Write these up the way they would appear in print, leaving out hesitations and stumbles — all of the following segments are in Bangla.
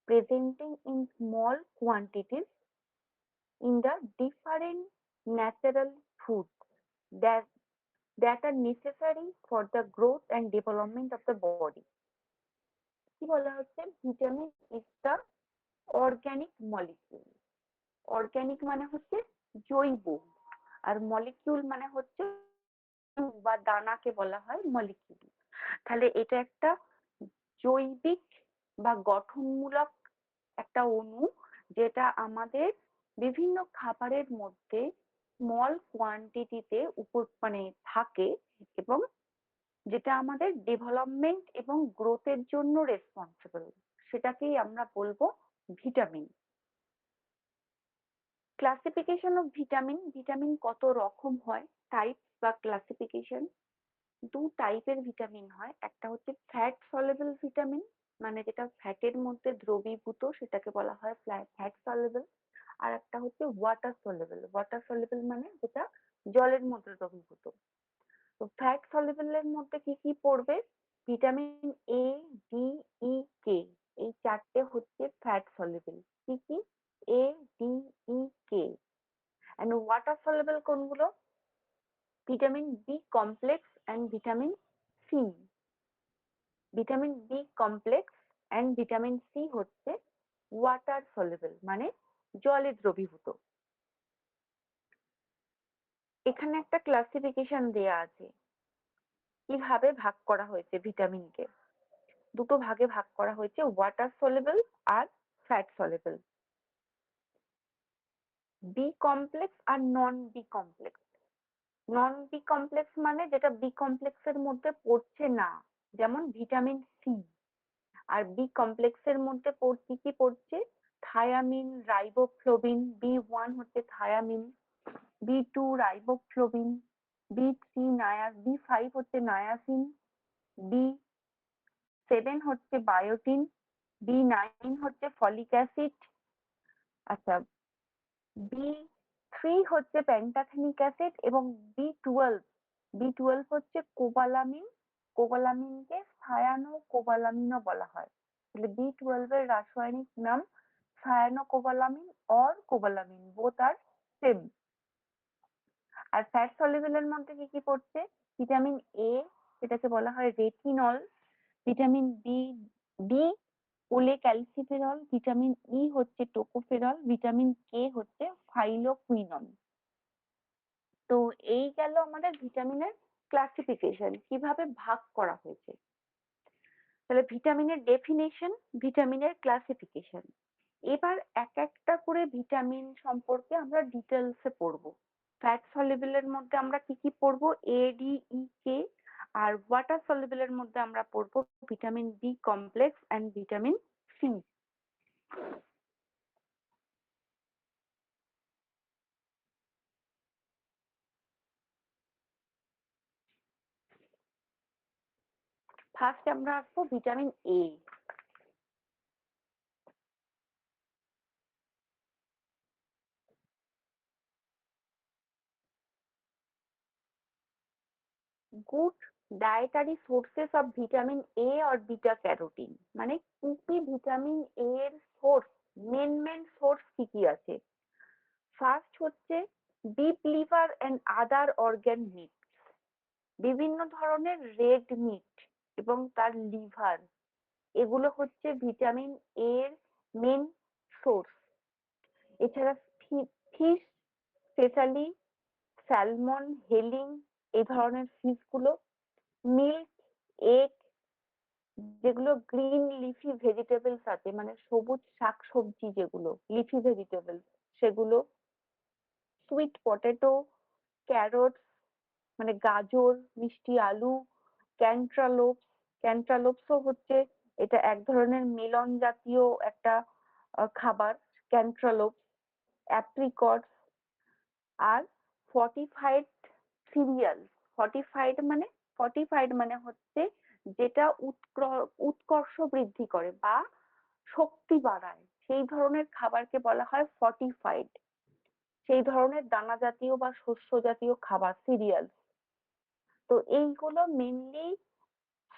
presenting in small quantities in the different natural foods that that are necessary for the growth and development of the body. কি বলা হচ্ছে vitamin is the organic molecule. Organic মানে হচ্ছে জৈব, আর মলিকিউল মানে হচ্ছে বা দানাকে বলা হয় মলিকিউল। তাহলে এটা একটা জৈবিক বা গঠনমূলক একটা অণু, যেটা আমাদের বিভিন্ন খাবারের মধ্যে স্মল কোয়ান্টিটিতে মানে থাকে, এবং যেটা আমাদের ডেভেলপমেন্ট এবং গ্রোথের জন্য রেসপন্সিবল, সেটাকেই আমরা বলবো vitamin. Classification of vitamin, vitamin কত রকম হয়, টাইপ বা ক্লাসিফিকেশন। দু টাইপের ভিটামিন হয়, একটা হচ্ছে ফ্যাট সলেবল ভিটামিন, মানে যেটা ফ্যাটের মধ্যে দ্রবীভূত, সেটাকে বলা হয় ফ্যাট সলেবল। আর একটা হচ্ছে ওয়াটার সলেবল। ওয়াটার সলেবল মানে যেটা জলের মধ্যে দ্রবীভূত। তো ফ্যাট সলেবল এর মধ্যে কি কি পড়বে? ভিটামিন এ, ডি, ই, কে, এই চারটে হচ্ছে ফ্যাট সলেবল। কি কি? A, D, E, K. And water soluble কোনগুলো? Vitamin B complex and vitamin C. Vitamin B complex and vitamin C হচ্ছে ওয়াটার সলেবল, মানে জলে দ্রবীভূত। এখানে একটা ক্লাসিফিকেশন দেয়া আছে, কিভাবে ভাগ করা হয়েছে ভিটামিনকে। দুটো ভাগে ভাগ করা হয়েছে, ওয়াটার সলেবল আর ফ্যাট সলেবল। বি কমপ্লেক্স আর নন বি কমপ্লেক্স। নন বি কমপ্লেক্স মানে যেটা বি কমপ্লেক্স এর মধ্যে পড়ছে না, যেমন ভিটামিন সি। আর বি কমপ্লেক্স এর মধ্যে কি কি পড়ছে? Thymine, riboflavin. বি1 হচ্ছে থায়ামিন, বি2 রাইবোফ্লোবিন, বি5 হচ্ছে নায়াসিন, বি7 হচ্ছে বায়োটিন, বি9 হচ্ছে ফলিক অ্যাসিড। আচ্ছা, বি3 হচ্ছে প্যান্টাথেনিক অ্যাসিড, এবং বি12 হচ্ছে কোবালামিন। কোবালামিনকে সায়ানো কোবালামিনও বলা হয়। তাহলে বি12 এর রাসায়নিক নাম cyanocobalamin or cobalamin, both are same. আর ফ্যাট সলিউবল এর মধ্যে কি কি পড়ছে? ভিটামিন এ, যেটাকে বলা হয় retinol, vitamin B cholecalciferol, vitamin E হচ্ছে টোকোফেরল, ভিটামিন কে হচ্ছে ফাইলোকুইনন। তো এই গেল আমাদের ভিটামিনের ক্লাসিফিকেশন, কিভাবে ভাগ করা হয়েছে। তাহলে ভিটামিনের ডেফিনেশন, ভিটামিনের ক্লাসিফিকেশন। এবার এক একটা করে ভিটামিন সম্পর্কে আমরা ডিটেলসে পড়বো। ফ্যাট সলিউবল এর মধ্যে আমরা কি কি পড়বো? A, D, E, K. আর ওয়াটার সলিউবল এর মধ্যে আমরা পড়বো vitamin B complex and vitamin C. First আমরা আসবো vitamin A. Good dietary sources of vitamin A or beta carotene, মানে কি কি ভিটামিন এ এর সোর্স, মেন সোর্স কি কি আছে। ফার্স্ট হচ্ছে beef liver and other organ meat, বিভিন্ন ধরনের রেড মিট এবং তার লিভার, এগুলো হচ্ছে ভিটামিন এর মেন সোর্স। এছাড়া ফিশ, স্পেশালি স্যালমন, হেলিং, এই ধরনের ফিশ গুলো, মিল্ক, এগ, যেগুলো গ্রিন লিফি ভেজিটেবলস আছে, মানে সবুজ শাকসবজি যেগুলো লিফি ভেজিটেবলস, সেগুলো, সুইট পটেটো, ক্যারট, মানে গাজর, মিষ্টি আলু, ক্যান্ট্রালোপস। ক্যান্ট্রালোপসও হচ্ছে, এটা এক ধরনের মেলন জাতীয় একটা খাবার, ক্যান্ট্রালোপস। অ্যাপ্রিকটস। আর ফর্টিফাইড সিরিয়াল। ফর্টিফাইড মানে হচ্ছে যেটা উৎকর্ষ বৃদ্ধি করে বা শক্তি বাড়ায়, সেই ধরনের খাবারকে বলা হয় ফর্টিফাইড। সেই ধরনের দানা জাতীয় বা শস্য জাতীয় খাবার, সিরিয়াল। তো এইগুলো মেনলি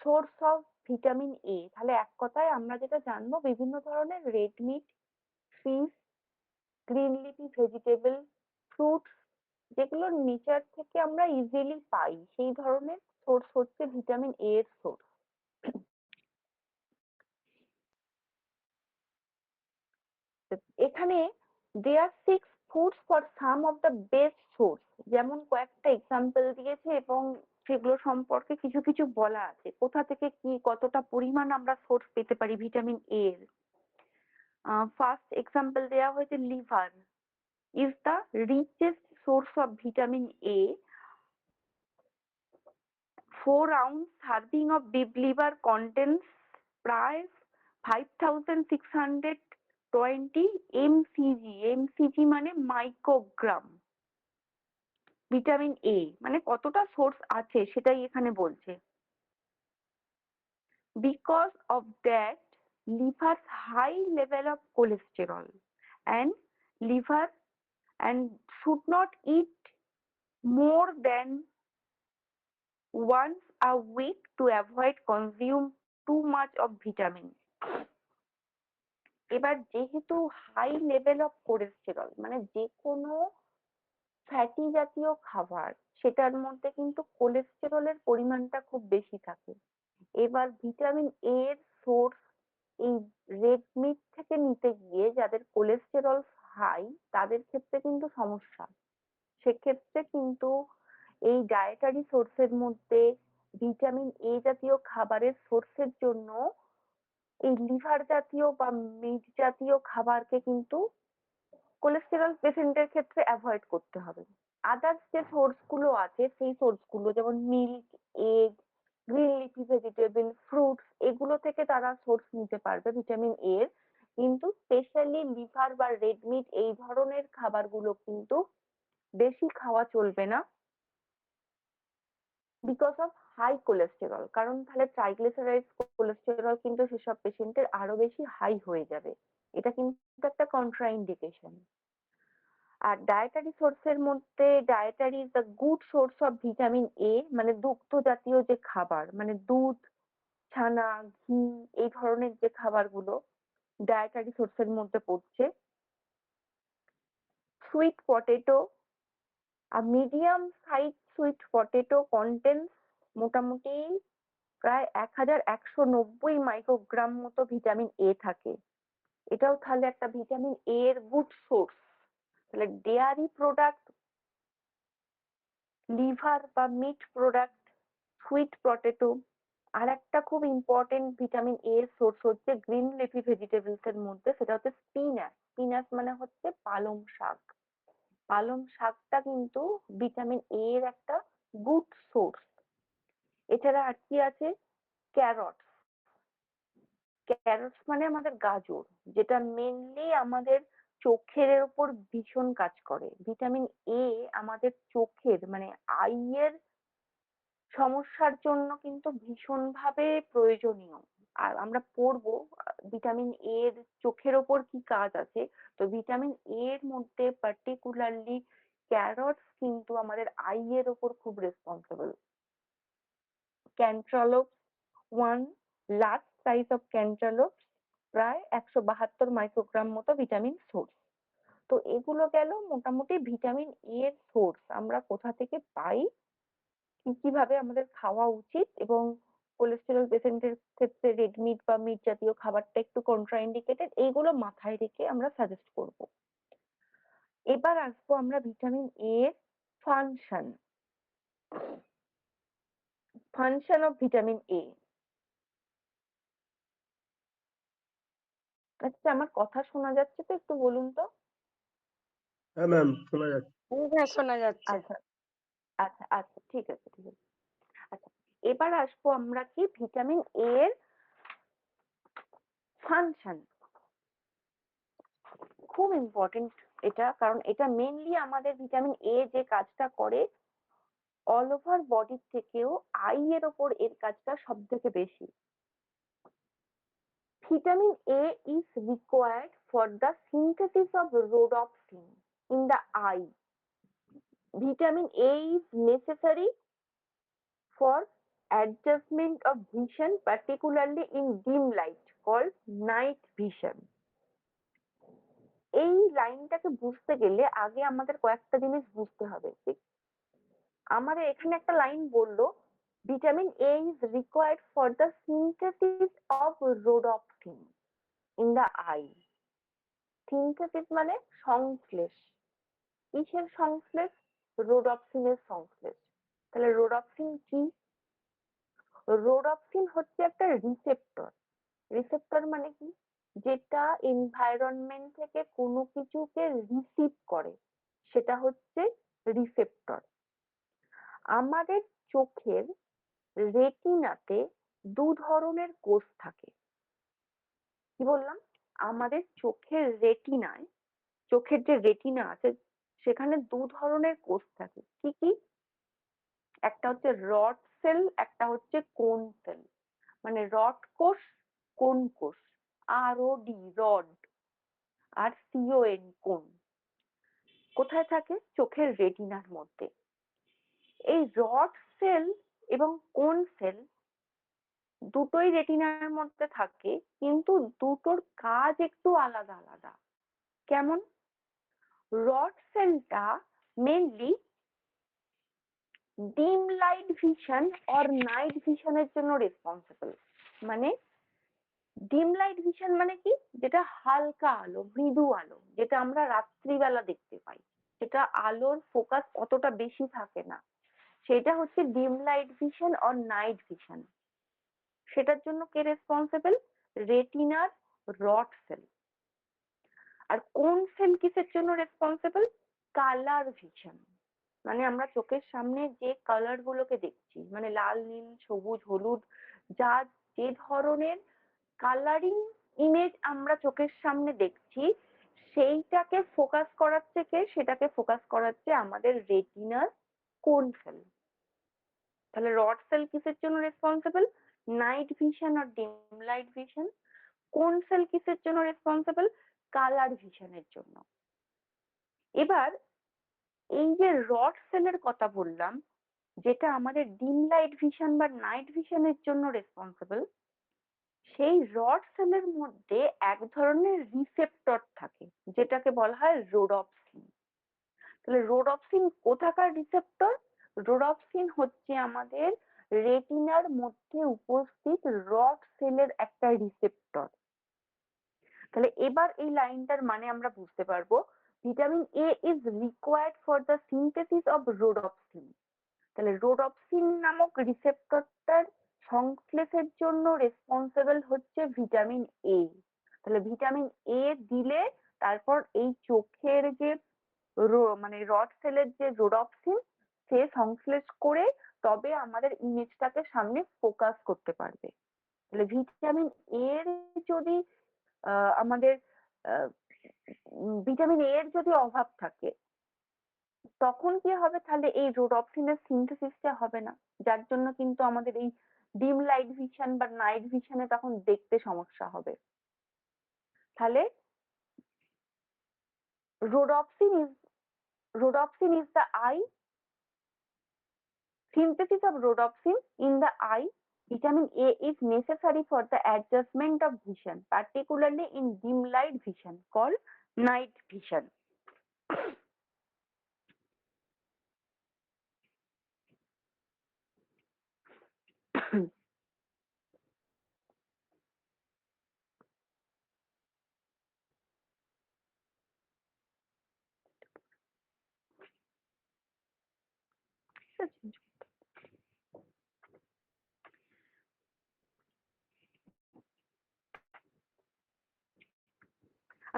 সোর্স অফ ভিটামিন এ, তাহলে এক কথায় আমরা যেটা জানবো বিভিন্ন ধরনের red meat, fish, green leafy vegetable, fruits যেগুলো নেচার থেকে আমরা ইজিলি পাই, সেই ধরনের সোর্স হচ্ছে ভিটামিন এ এর সোর্স। এখানে দেয়ার 6 foods for some of the best source, যেমন কয়েকটা এক্সাম্পল দিয়েছে এবং সেগুলো সম্পর্কে কিছু কিছু বলা আছে কোথা থেকে কি কতটা পরিমাণ আমরা সোর্স পেতে পারি ভিটামিন এ এর। ফার্স্ট এক্সাম্পল দেওয়া হয়েছে liver is the richest source of vitamin A. 4-ounce serving of beef liver contains প্রায় 5620 mcg, mcg মানে মাইক্রোগ্রাম ভিটামিন এ, মানে কতটা সোর্স আছে সেটাই এখানে বলছে। Because of that, liver's high level of cholesterol and liver and should not eat more than once a week to avoid consume too much of vitamin. এবার যেহেতু হাই লেভেল অফ কোলেস্টেরল মানে যে কোনো ফ্যাটি জাতীয় খাবার সেটার মধ্যে কিন্তু কোলেস্টেরলের পরিমাণটা খুব বেশি থাকে। এবার ভিটামিন এ এর সোর্স এই রেড মিট থেকে নিতে গিয়ে যাদের কোলেস্টেরল হাই তাদের ক্ষেত্রে কিন্তু সমস্যা। সেক্ষেত্রে কিন্তু এই ডায়েটারি সোর্সের মধ্যে ভিটামিন এ জাতীয় খাবারের সোর্সের জন্য এই লিভার জাতীয় বা মিট জাতীয় খাবারকে কিন্তু কোলেস্টেরল পেশেন্টের ক্ষেত্রে অ্যাভয়েড করতে হবে। আদার্স যে সোর্স গুলো আছে সেই সোর্স গুলো যেমন milk, egg, green leafy vegetable, fruits এগুলো থেকে তারা সোর্স নিতে পারবে ভিটামিন এর। কিন্তু স্পেশালি লিভার বা রেড মিট এই ধরনের খাবারগুলো কিন্তু বেশি খাওয়া চলবে না বিকজ অফ হাই কোলেস্টেরল, কারণ তাহলে ট্রাইগ্লিসারাইড কোলেস্টেরল কিন্তু সেসব পেশেন্টের আরো বেশি হাই হয়ে যাবে, এটা কিন্তু একটা কন্ট্রাইন্ডিকেশন। আর ডায়েটারি সোর্সের মধ্যে dietary is the good source of vitamin এ, মানে দুগ্ধ জাতীয় যে খাবার মানে দুধ, ছানা, ঘি এই ধরনের যে খাবারগুলো ডায়েটারি সোর্সের মধ্যে পড়ছে। সুইট পটেটো, আর medium size sweet potato contains মোটামুটি প্রায় 1190 মাইক্রোগ্রাম মতো ভিটামিন এ থাকে। এটাও তাহলে একটা ভিটামিন এ এর গুড সোর্স। তাহলে ডেয়ারি প্রোডাক্ট, লিভার বা মিট প্রোডাক্ট, সুইট পটেটো, আর একটা খুব ইম্পর্টেন্ট ভিটামিন এ এর সোর্স হচ্ছে গ্রিন লিফি ভেজিটেবলস এর মধ্যে, সেটা হচ্ছে স্পিনাচ। স্পিনাচ মানে হচ্ছে পালং শাক। পালং শাকটা কিন্তু ভিটামিন এ এর একটা গুড সোর্স। এছাড়া আর কি আছে, ক্যারটস। ক্যারটস মানে আমাদের গাজর, যেটা মেনলি আমাদের চোখের উপর ভীষণ কাজ করে। ভিটামিন এ আমাদের চোখের মানে আই এর সমস্যার জন্য কিন্তু ভীষণ ভাবে প্রয়োজনীয়। আর আমরা পড়বো ভিটামিন এ এর চোখের ওপর কি কাজ আছে। তো ভিটামিন এ এর মধ্যে পার্টিকুলারলি ক্যারটস কিন্তু আমাদের আই এর ওপর খুব responsible. Cantaloupe, one large size of cantaloupe প্রায় 172 মাইক্রোগ্রাম মতো ভিটামিন সোর্স। তো এগুলো গেল মোটামুটি ভিটামিন এ এর সোর্স আমরা কোথা থেকে পাই, কিভাবে আমাদের খাওয়া উচিত, এবং কোলেস্টেরল পেশেন্টের ক্ষেত্রে রেড মিট বা মিট জাতীয় খাবারটা একটু কন্ট্রাইন্ডিকেটেড, এইগুলো মাথায় রেখে আমরা সাজেস্ট করব। এবার আসবো আমরা ভিটামিন এ এর ফাংশন। ফাংশন অফ ভিটামিন এ। আচ্ছা, আমার কথা শোনা যাচ্ছে তো, একটু বলুন তো। হ্যাঁ ম্যাম, শোনা যাচ্ছে। হ্যাঁ, শোনা যাচ্ছে। আচ্ছা আচ্ছা আচ্ছা, ঠিক আছে ঠিক আছে। আচ্ছা, এবার আসবো আমরা কি ভিটামিন এ এর ফাংশন। খুব ইম্পর্টেন্ট এটা, কারণ এটা মেইনলি আমাদের ভিটামিন এ যে কাজটা করে অল ওভার বডির থেকেও আই এর ওপর এর কাজটা সব থেকে বেশি। Vitamin A is required for the synthesis of rhodopsin in the eye. Vitamin A is necessary for adjustment of vision, particularly in dim light, called night vision. এই লাইনটাকে বুঝতে গেলে আগে আমাদের কয়েকটা জিনিস বুঝতে হবে। আমাদের এখানে একটা লাইন বললো vitamin A is required for the synthesis of rhodopsin in the eye. Synthesis মানে সংশ্লেষ। কিসের সংশ্লেষ? রোডোপ্সিনের সংশ্লেষ। তাহলে রোডোপ্সিন কি? রোডোপ্সিন হচ্ছে একটা রিসেপ্টর। রিসেপ্টর মানে কি? যেটা এনভায়রনমেন্ট থেকে কোনো কিছুকে রিসিভ করে, সেটা হচ্ছে রিসেপ্টর। আমাদের চোখের রেটিনাতে দু ধরনের কোষ থাকে। কি বললাম? আমাদের চোখের রেটিনায়, চোখের যে রেটিনা আছে সেখানে দু ধরনের কোষ থাকে। কি কি? একটা হচ্ছে রড সেল, একটা হচ্ছে কোন সেল। মানে রড কোষ, কোন কোষ। ROD রড, আর CON কোন। কোথায় থাকে? চোখের রেটিনার মধ্যে। এই রড সেল এবং কোন সেল দুটোই রেটিনার মধ্যে থাকে, কিন্তু দুটোর কাজ একটু আলাদা আলাদা। কেমন? রড সেলটা mainly dim light vision or night ভিশনের জন্য রেসপন্সিবল। মানে ডিম লাইট ভিশন মানে কি? যেটা হালকা আলো, মৃদু আলো, যেটা আমরা রাত্রিবেলা দেখতে পাই, যেটা আলোর ফোকাস অতটা বেশি থাকে না, সেটা হচ্ছে dim light vision or night vision. সেটার জন্য কে রেসপন্সিবল? রেটিনার রড সেল। আর কোন সেল কিসের জন্য রেসপন্সিবল? Colour vision. মানে আমরা চোখের সামনে যে কালার গুলোকে দেখছি, মানে লাল, নীল, সবুজ, হলুদ, যা যে ধরনের কালারিং ইমেজ আমরা চোখের সামনে দেখছি, সেইটাকে ফোকাস করাচ্ছে কে? সেটাকে ফোকাস করাচ্ছে আমাদের রেটিনার কোন সেল। তাহলে রড সেল কিসের জন্য রেসপন্সিবল? নাইট ভিশন আর ডিম লাইট ভিশন। কোন সেল কিসের জন্য রেসপন্সিবল? কালার ভিশনের জন্য। এবার এই যে রড সেলের কথা বললাম, যেটা আমাদের ডিম লাইট ভিশন বা নাইট ভিশনের জন্য রেসপন্সিবল, সেই রড সেলের মধ্যে এক ধরনের রিসেপ্টর থাকে, যেটাকে বলা হয় রোডোপ্সিন। তাহলে রোডোপ্সিন কোথাকার রিসেপ্টর? রোডোপ্সিন হচ্ছে আমাদের রেটিনার মধ্যে উপস্থিত রড সেলের একটা রিসেপ্টর। তাহলে এবার এই লাইনটার মানে আমরা বুঝতে পারবো, vitamin A is required for the synthesis of rhodopsin. তাহলে রোডোপ্সিন নামক রিসেপ্টরটার সংশ্লেষের জন্য রেসপন্সিবল হচ্ছে ভিটামিন এ। তাহলে ভিটামিন এ দিলে তারপর এই চোখের যে মানে রড সেলের যে রোডোপ্সিন, সে সংশ্লেষ করে তবে আমাদের ইমেজটাকে সামনে ফোকাস করতে পারবে। তাহলে ভিটামিন এর যদি আমাদের ভিটামিন এর যদি অভাব থাকে, তখন কি হবে? তাহলে এই রোডোপ্সিনের সিনথেসিসটা হবে না, যার জন্য কিন্তু আমাদের এই ডিম লাইট ভিশন বা নাইট ভিশনে তখন দেখতে সমস্যা হবে। তাহলে rhodopsin is rhodopsin is the eye. Synthesis of rhodopsin in the eye. Vitamin A is necessary for the adjustment of vision, particularly in dim light vision called night vision.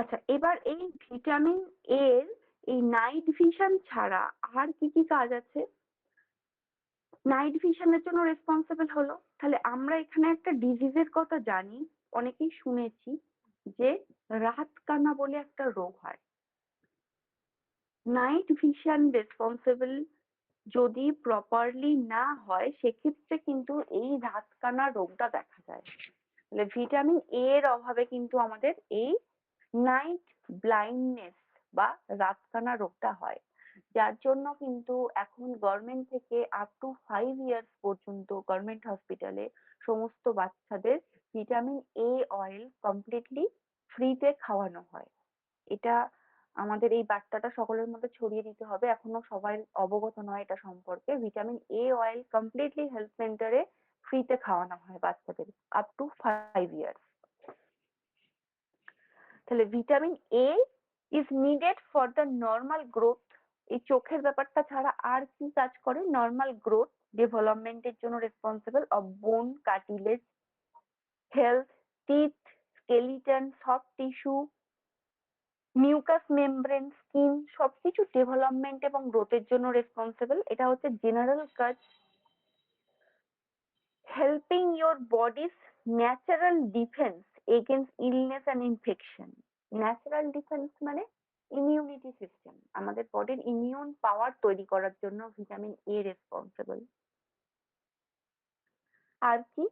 আচ্ছা, এবার এই ভিটামিন এর এই নাইট ভিশন ছাড়া আর কি কি কাজ আছে? নাইট ভিশনের জন্য রেসপন্সিবল হলো। তাহলে আমরা এখানে একটা ডিজিজের কথা জানি, অনেকেই শুনেছি, যে রাতকানা বলে একটা রোগ হয়। নাইট ভিশন রেসপন্সিবল যদি প্রপারলি না হয়, সেক্ষেত্রে কিন্তু এই রাতকানা রোগটা দেখা যায়। তাহলে ভিটামিন এ এর অভাবে কিন্তু আমাদের এই নাইট ব্লাইন্ডনেস বা রাতকানা রোগটা হয়। যার জন্য কিন্তু এখন গভর্নমেন্ট থেকে আপ টু 5 ইয়ার্স পর্যন্ত গভর্নমেন্ট হসপিটালে সমস্ত বাচ্চাদের ভিটামিন এ অয়েল কমপ্লিটলি ফ্রিতে খাওয়ানো হয়। এটা আমাদের এই বার্তাটা সকলের মধ্যে ছড়িয়ে দিতে হবে, এখনো সবাই অবগত নয় এটা সম্পর্কে। Vitamin A oil completely health সেন্টারে ফ্রিতে খাওয়ানো হয় বাচ্চাদের আপ টু 5 ইয়ার্স। তাহলে vitamin A is needed for the normal growth. এই চোখের ব্যাপারটা ছাড়া আর কি কাজ করে? নর্মাল গ্রোথ ডেভেলপমেন্টের জন্য রেসপন্সিবল অফ বোন, cartilage, health, teeth, skeleton, soft tissue, mucus membrane, skin, সবকিছু ডেভেলপমেন্ট এবং গ্রোথের জন্য রেসপন্সিবল। এটা হচ্ছে জেনারেল কাজ। Helping your bodies natural defence against illness and infection. Natural defence মানে ইমিউনিটি সিস্টেম, আমাদের বডির ইমিউন পাওয়ার তৈরি করার জন্য ভিটামিন এ রেসপন্সিবল। আর কি?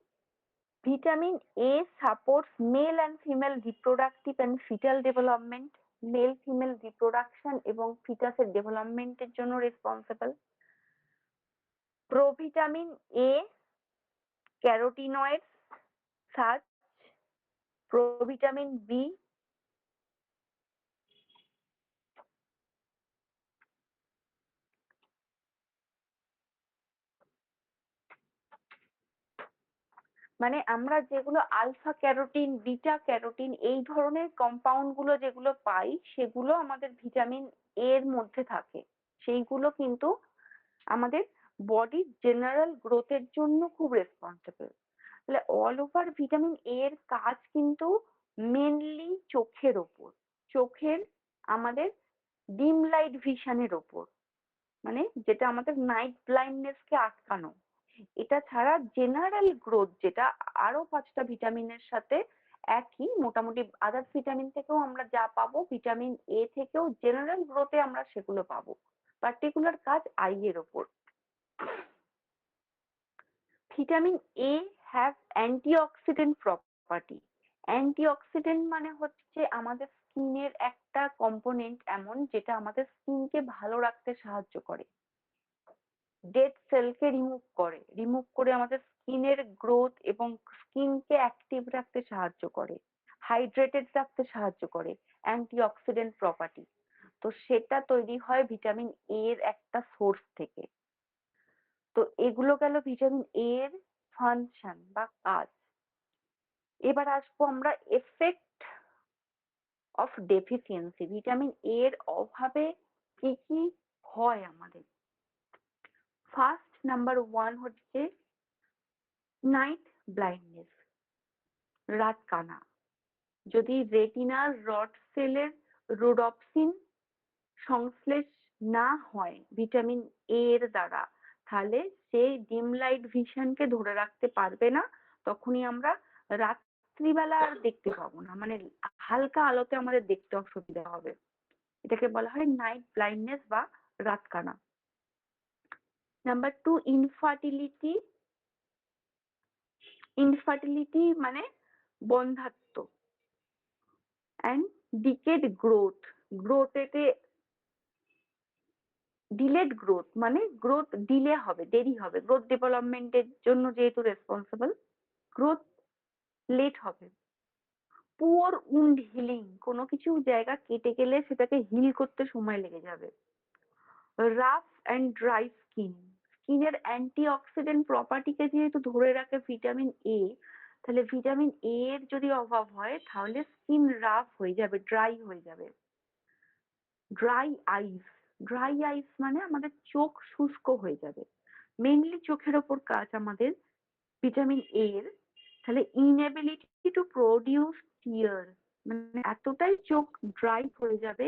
Vitamin A supports male and female reproductive and foetal development. Male female reproduction এবং ফিটাসের ডেভেলপমেন্টের জন্য responsible. Provitamin A carotenoids such provitamin B মানে আমরা যেগুলো আলফা ক্যারোটিন, বিটা ক্যারোটিন এই ধরনের কম্পাউন্ড গুলো যেগুলো পাই সেগুলো আমাদের ভিটামিন এর মধ্যে থাকে। সেইগুলো কিন্তু আমাদের বডির জেনারেল গ্রোথের জন্য খুব রেসপন্সিবল। তাহলে অল ওভার ভিটামিন এ এর কাজ কিন্তু মেনলি চোখের ওপর, চোখের আমাদের ডিম লাইট ভিশনের ওপর, মানে যেটা আমাদের নাইট ব্লাইন্ডনেস কে আটকানো। এটা ছাড়া জেনারেল গ্রোথ যেটা আরো 5টা ভিটামিনের সাথে একই, মোটামুটি আদার্স ভিটামিন থেকেও আমরা যা পাবো ভিটামিন এ থেকেও জেনারেল গ্রোথে আমরা সেগুলো পাবো। পার্টিকুলার কাজ আই এর ওপর। Vitamin A have antioxidant property. Antioxidant মানে হচ্ছে আমাদের স্কিনের একটা কম্পোনেন্ট এমন যেটা আমাদের স্কিনকে ভালো রাখতে সাহায্য করে, ডেড সেলকে রিমুভ করে আমাদের স্কিনের গ্রোথ এবং স্কিনকে অ্যাক্টিভ রাখতে সাহায্য করে, হাইড্রেটেড রাখতে সাহায্য করে, অ্যান্টিঅক্সিডেন্ট প্রপার্টি। তো সেটা তৈরি হয় ভিটামিন এ এর একটা সোর্স থেকে। তো এগুলো গেল ভিটামিন এ এর ফাংশন বা কাজ। এবার আসবো আমরা effect of deficiency. Vitamin A এর অভাবে কি কি হয় আমাদের? ফার্স্ট নাম্বার 1 হচ্ছে নাইট ব্লাইন্ডনেস, রাত কানা। যদি রেটিনার রড সেলের রোডপসিন সংশ্লেষ না হয় ভিটামিন এ এর দ্বারা, তাহলে সেই ডিম লাইট ভিশনকে ধরে রাখতে পারবে না, তখনই আমরা রাত্রিবেলা আর দেখতে পাবো না, মানে হালকা আলোতে আমাদের দেখতে অসুবিধা হবে। এটাকে বলা হয় নাইট ব্লাইন্ডনেস বা রাতকানা। Number 2 infertility. ইনফার্টিলিটি মানে বন্ধ্যাত্ব। And decade growth. গ্রোথেতে ডিলেড গ্রোথ মানে গ্রোথ ডিলে হবে, দেরি হবে, গ্রোথ ডেভেলপমেন্টের জন্য যেহেতু রেসপন্সিবল, গ্রোথ লেট হবে। পুয়ার উন্ড হিলিং, কোনো কিছু জায়গা কেটে গেলে সেটাকে হিল করতে সময় লেগে যাবে। Rough and dry skin. স্কিনের অ্যান্টিঅক্সিডেন্ট প্রপার্টিকে যেহেতু ধরে রাখে ভিটামিন এ, তাহলে ভিটামিন এ এর যদি অভাব হয় তাহলে স্কিন রাফ হয়ে যাবে, ড্রাই হয়ে যাবে। ড্রাই আইস। ড্রাই আইস মানে আমাদের চোখ শুষ্ক হয়ে যাবে। মেইনলি চোখের ওপর কাজ আমাদের ভিটামিন এ এর। তাহলে ইনএবিলিটি টু প্রডিউস টিয়ার, মানে এতটাই চোখ ড্রাই হয়ে যাবে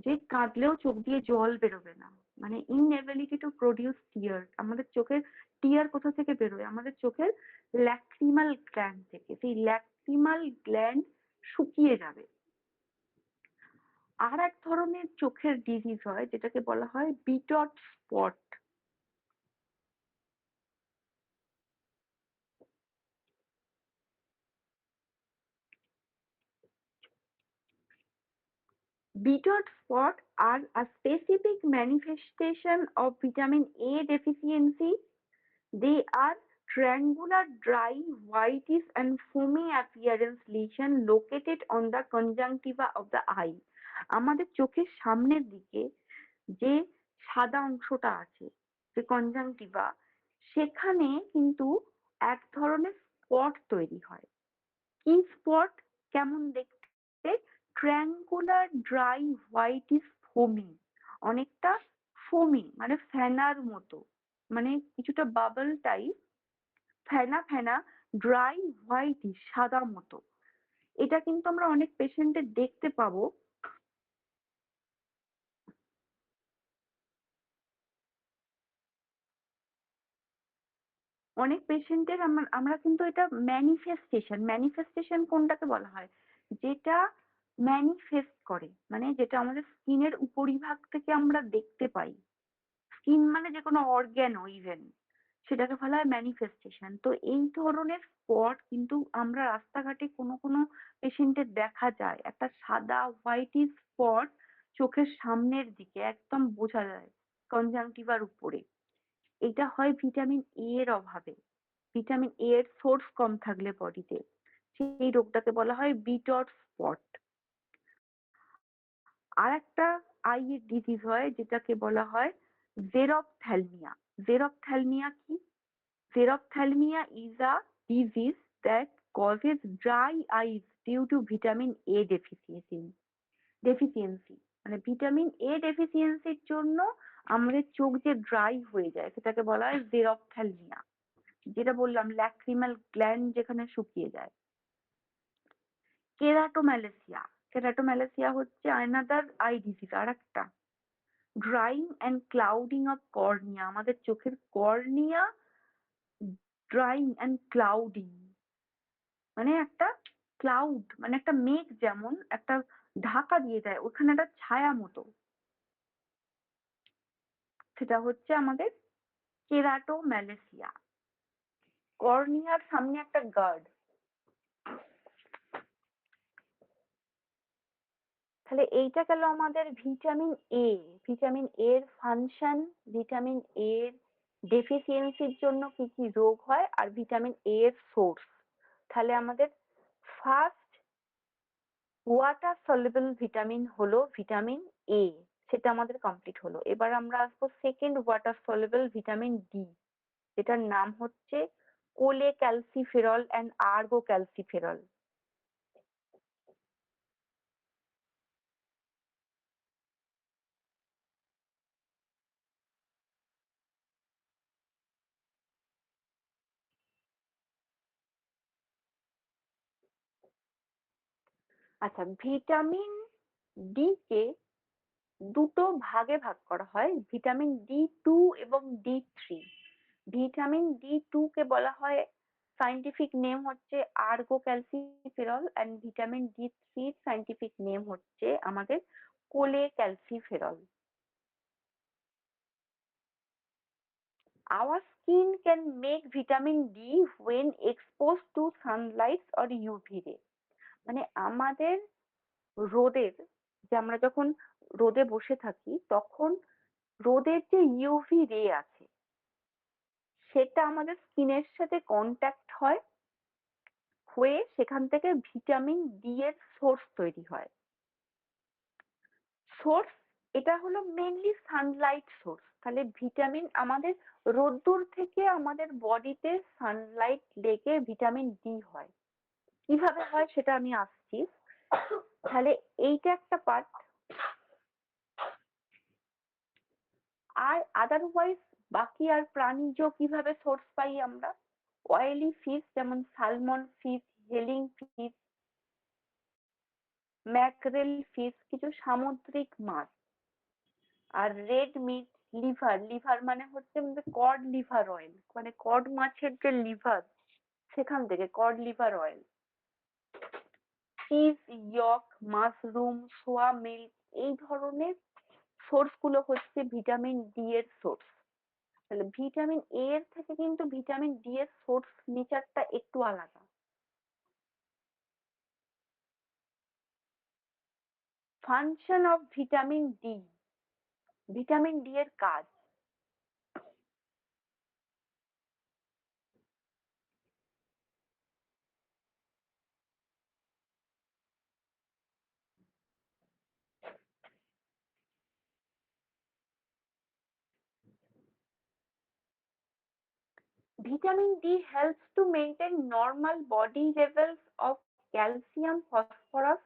যে কাঁদলেও চোখ দিয়ে জল বেরোবে না, মানে ইনএবিলিটি টু প্রডিউস টিয়ার। আমাদের চোখের টিয়ার কোথা থেকে বেরোয়? আমাদের চোখের ল্যাক্রিমাল গ্ল্যান্ড থেকে। সেই ল্যাক্রিমাল গ্ল্যান্ড শুকিয়ে যাবে। আর এক ধরনের চোখের ডিজিজ হয় যেটাকে বলা হয় বিটট spot. Bitter spot are a specific manifestation of vitamin A deficiency. They are triangular, dry, whitish, and foamy appearance lesion located on the conjunctiva of the eye. আমাদের চোখের সামনের দিকে যে সাদা অংশটা আছে, যে কনজাংটিভা, সেখানে কিন্তু এক ধরনের স্পট তৈরি হয়। কি স্পট? কেমন দেখতে? ট্রায়াঙ্গুলার, ড্রাই, হোয়াইটিশ, ফোমি, অনেকটা ফোমি মানে ফেনার মতো, মানে কিছুটা বাবল টাইপ, ফেনা ফেনা, ড্রাই, হোয়াইটিশ, সাদা মতো। এটা কিন্তু আমরা অনেক পেশেন্টের দেখতে পাবো। অনেক পেশেন্টের আমরা কিন্তু এটা ম্যানিফেস্টেশন কোনটাকে বলা হয়? যেটা ম্যানিফেস্ট করে, মানে যেটা আমাদের স্কিনের উপরিভাগ থেকে আমরা দেখতে পাই। স্কিন মানে যে কোনো অর্গ্যানও ইভেন, সেটাকে বলা হয় ম্যানিফেস্টেশন। তো এই ধরনের স্পট কিন্তু আমরা রাস্তাঘাটে কোনো কোনো পেশেন্টের দেখা যায়, একটা সাদা হোয়াইটিশ স্পট চোখের সামনের দিকে একদম বোঝা যায় কনজাংটিভার উপরে। এটা হয় ভিটামিন এ এর অভাবে, ভিটামিন এ এর সোর্স কম থাকলে বডিতে, সেই রোগটাকে বলা হয় বিটর স্পট। আর একটা আই এর ডিজিজ হয় যেটাকে বলা হয় জেরপ্থ্যালমিয়া। জেরপ্থ্যালমিয়া কি? Xerophthalmia is a disease that causes dry eyes due to vitamin A deficiency. মানে ভিটামিন এ ডেফিসিয়েন্সির জন্য আমাদের চোখ যে ড্রাই হয়ে যায় সেটাকে বলা হয় জেরপ্থ্যালমিয়া। যেটা বললাম, ল্যাক্রিমাল গ্ল্যান্ড যেখানে শুকিয়ে যায়। কেরাটোম্যালেসিয়া, কেরাটোম্যালেসিয়া হচ্ছে অ্যানাদার আই ডিজিজ, আর একটা drawing and clouding of cornea. আমাদের চোখের কর্নিয়া ড্রাইং অ্যান্ড ক্লাউডিং, মানে একটা ক্লাউড মানে একটা মেঘ যেমন একটা ঢাকা দিয়ে দেয়, ওখানে একটা ছায়া মতো, সেটা হচ্ছে আমাদের কেরাটোম্যালেসিয়া। কর্নিয়ার সামনে একটা গার্ড। তাহলে এইটা গেল আমাদের ভিটামিন এ। ভিটামিন এর ফাংশন, ভিটামিন এর ডেফিসিয়েন্সির জন্য কি কি রোগ হয়, আর ভিটামিন এর সোর্স। তাহলে আমাদের ফার্স্ট ওয়াটার সলিউবল ভিটামিন হলো ভিটামিন এ, সেটা আমাদের কমপ্লিট হলো। এবার আমরা আসবো second water soluble vitamin D, যেটার নাম হচ্ছে কোলে ক্যালসিফেরল অ্যান্ড আর্গো ক্যালসিফেরল। আচ্ছা, ভিটামিন ডি কে দুটো ভাগে ভাগ করা হয়, ভিটামিন ডি 2 এবং ডি 3। ভিটামিন ডি 2 কে বলা হয়, সাইন্টিফিক নেম হচ্ছে ergocalciferol, and vitamin D 3 scientific name হচ্ছে আমাদের cholecalciferol. Our skin can make vitamin D when exposed to sunlight or UV ray। মানে আমাদের রোদের, যে আমরা যখন রোদে বসে থাকি তখন রোদের যে ইউভি রে আছে সেটা আমাদের স্কিনের সাথে কন্ট্যাক্ট হয়, হয়ে সেখান থেকে ভিটামিন ডি এর সোর্স তৈরি হয়। সোর্স, এটা হলো মেইনলি সানলাইট সোর্স। তাহলে ভিটামিন আমাদের রোদ্দুর থেকে আমাদের বডিতে সানলাইট লেগে ভিটামিন ডি হয়। কিভাবে হয় সেটা আমি আসছি। তাহলে এইটা একটা পার্ট। আর আদারওয়াইজ বাকি আর প্রাণীজ কিভাবে সোর্স পাই আমরা? অয়েলি ফিশ যেমন salmon fish, healing fish, mackerel fish, কিছু সামুদ্রিক মাছ। আর রেড মিট, লিভার, লিভার মানে হচ্ছে আমাদের কড লিভার অয়েল, মানে কড মাছের যে লিভার সেখান থেকে কড লিভার অয়েল। চিজ, ইয়ক, মাশরুম, সোয়া মিল্ক, এই ধরনের সোর্স গুলো হচ্ছে ভিটামিন ডি এর সোর্স। তাহলে ভিটামিন এ এর থেকে কিন্তু ভিটামিন ডি এর সোর্স নেচারটা একটু আলাদা। Function of vitamin D, vitamin D এর কাজ। Vitamin D helps to maintain normal body levels of calcium, phosphorus,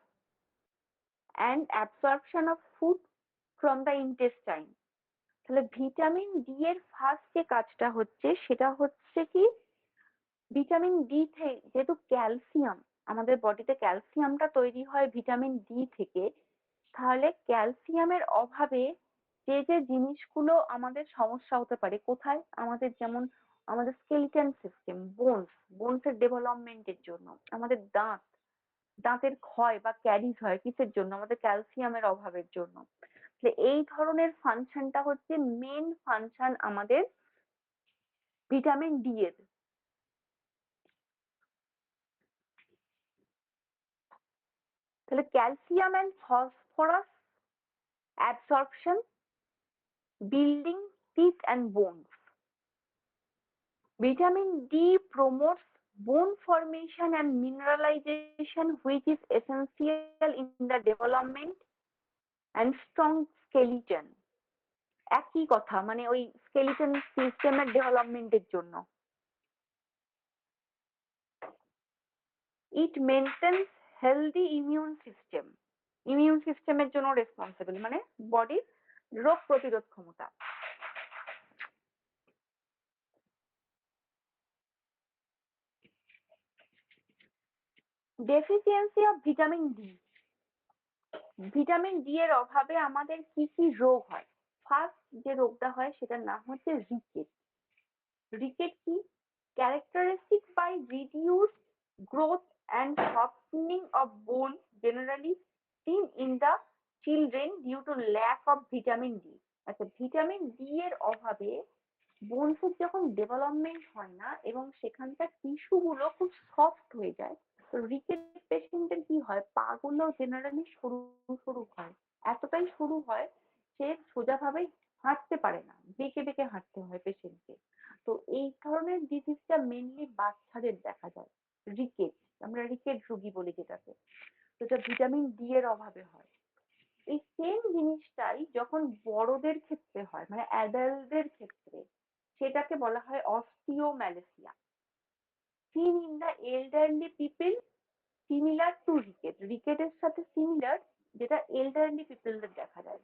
and absorption of food from the intestine. তাহলে ভিটামিন ডি এর ফার্স্ট যে কাজটা হচ্ছে সেটা হচ্ছে কি, ভিটামিন ডি থেকে যেহেতু ক্যালসিয়াম, আমাদের বডিতে ক্যালসিয়ামটা তৈরি হয় ভিটামিন ডি থেকে, তাহলে ক্যালসিয়ামের অভাবে যে যে জিনিসগুলো আমাদের সমস্যা হতে পারে কোথায়, আমাদের যেমন আমাদের স্কেলিটন সিস্টেম, বোনসের ডেভেলপমেন্টের জন্য, আমাদের দাঁতের ক্ষয় বা ক্যারিজ হয় কিসের জন্য, আমাদের ক্যালসিয়ামের অভাবের জন্য। এই ধরনের ফাংশনটা হচ্ছে মেন ফাংশন আমাদের ভিটামিন ডি এর। তাহলে calcium and phosphorus absorption, building teeth and bones. Vitamin D promotes bone formation and mineralization, which is essential in the development and strong skeleton. একই কথা, মানে ওই স্কেলিটন সিস্টেমের ডেভেলপমেন্টের জন্য। It maintains healthy immune system. Immune সিস্টেমের জন্য রেসপন্সিবল, মানে বডির রোগ প্রতিরোধ ক্ষমতা। Deficiency of vitamin D, vitamin D এর অভাবে আমাদের কি কি রোগ হয়? ফার্স্ট যে রোগটা হয় সেটার নাম হচ্ছে রিকেট। রিকেট কি? Characteristic by reduce growth and softening of bone, generally seen in the children due to lack of vitamin D. আচ্ছা, ভিটামিন ডি এর অভাবে বোনসের যখন ডেভেলপমেন্ট হয় না এবং সেখানকার টিস্যু গুলো খুব সফট হয়ে যায়, তো রিকেট পেশেন্টের কি হয়, পা গুলো জেনারেলি সরু সরু হয়, এতটাই সরু হয় সে সোজাভাবে হাঁটতে পারে না, বেঁকে বেঁকে হাঁটতে হয় পেশেন্টকে। তো এই ধরনের ডিজিজটা মেনলি বাচ্চাদের দেখা যায়, রিকেট, আমরা রিকেট রোগী বলি যেটাকে। তো এটা ভিটামিন ডি এর অভাবে হয়। এই সেম জিনিসটাই যখন বড়দের ক্ষেত্রে হয়, মানে অ্যাডাল্টদের ক্ষেত্রে, সেটাকে বলা হয় osteomalacia. seen in the elderly people similar to ricket, রিকেটের সাথে সিমিলার, যেটা এল্ডারলি পিপলদের দেখা যায়।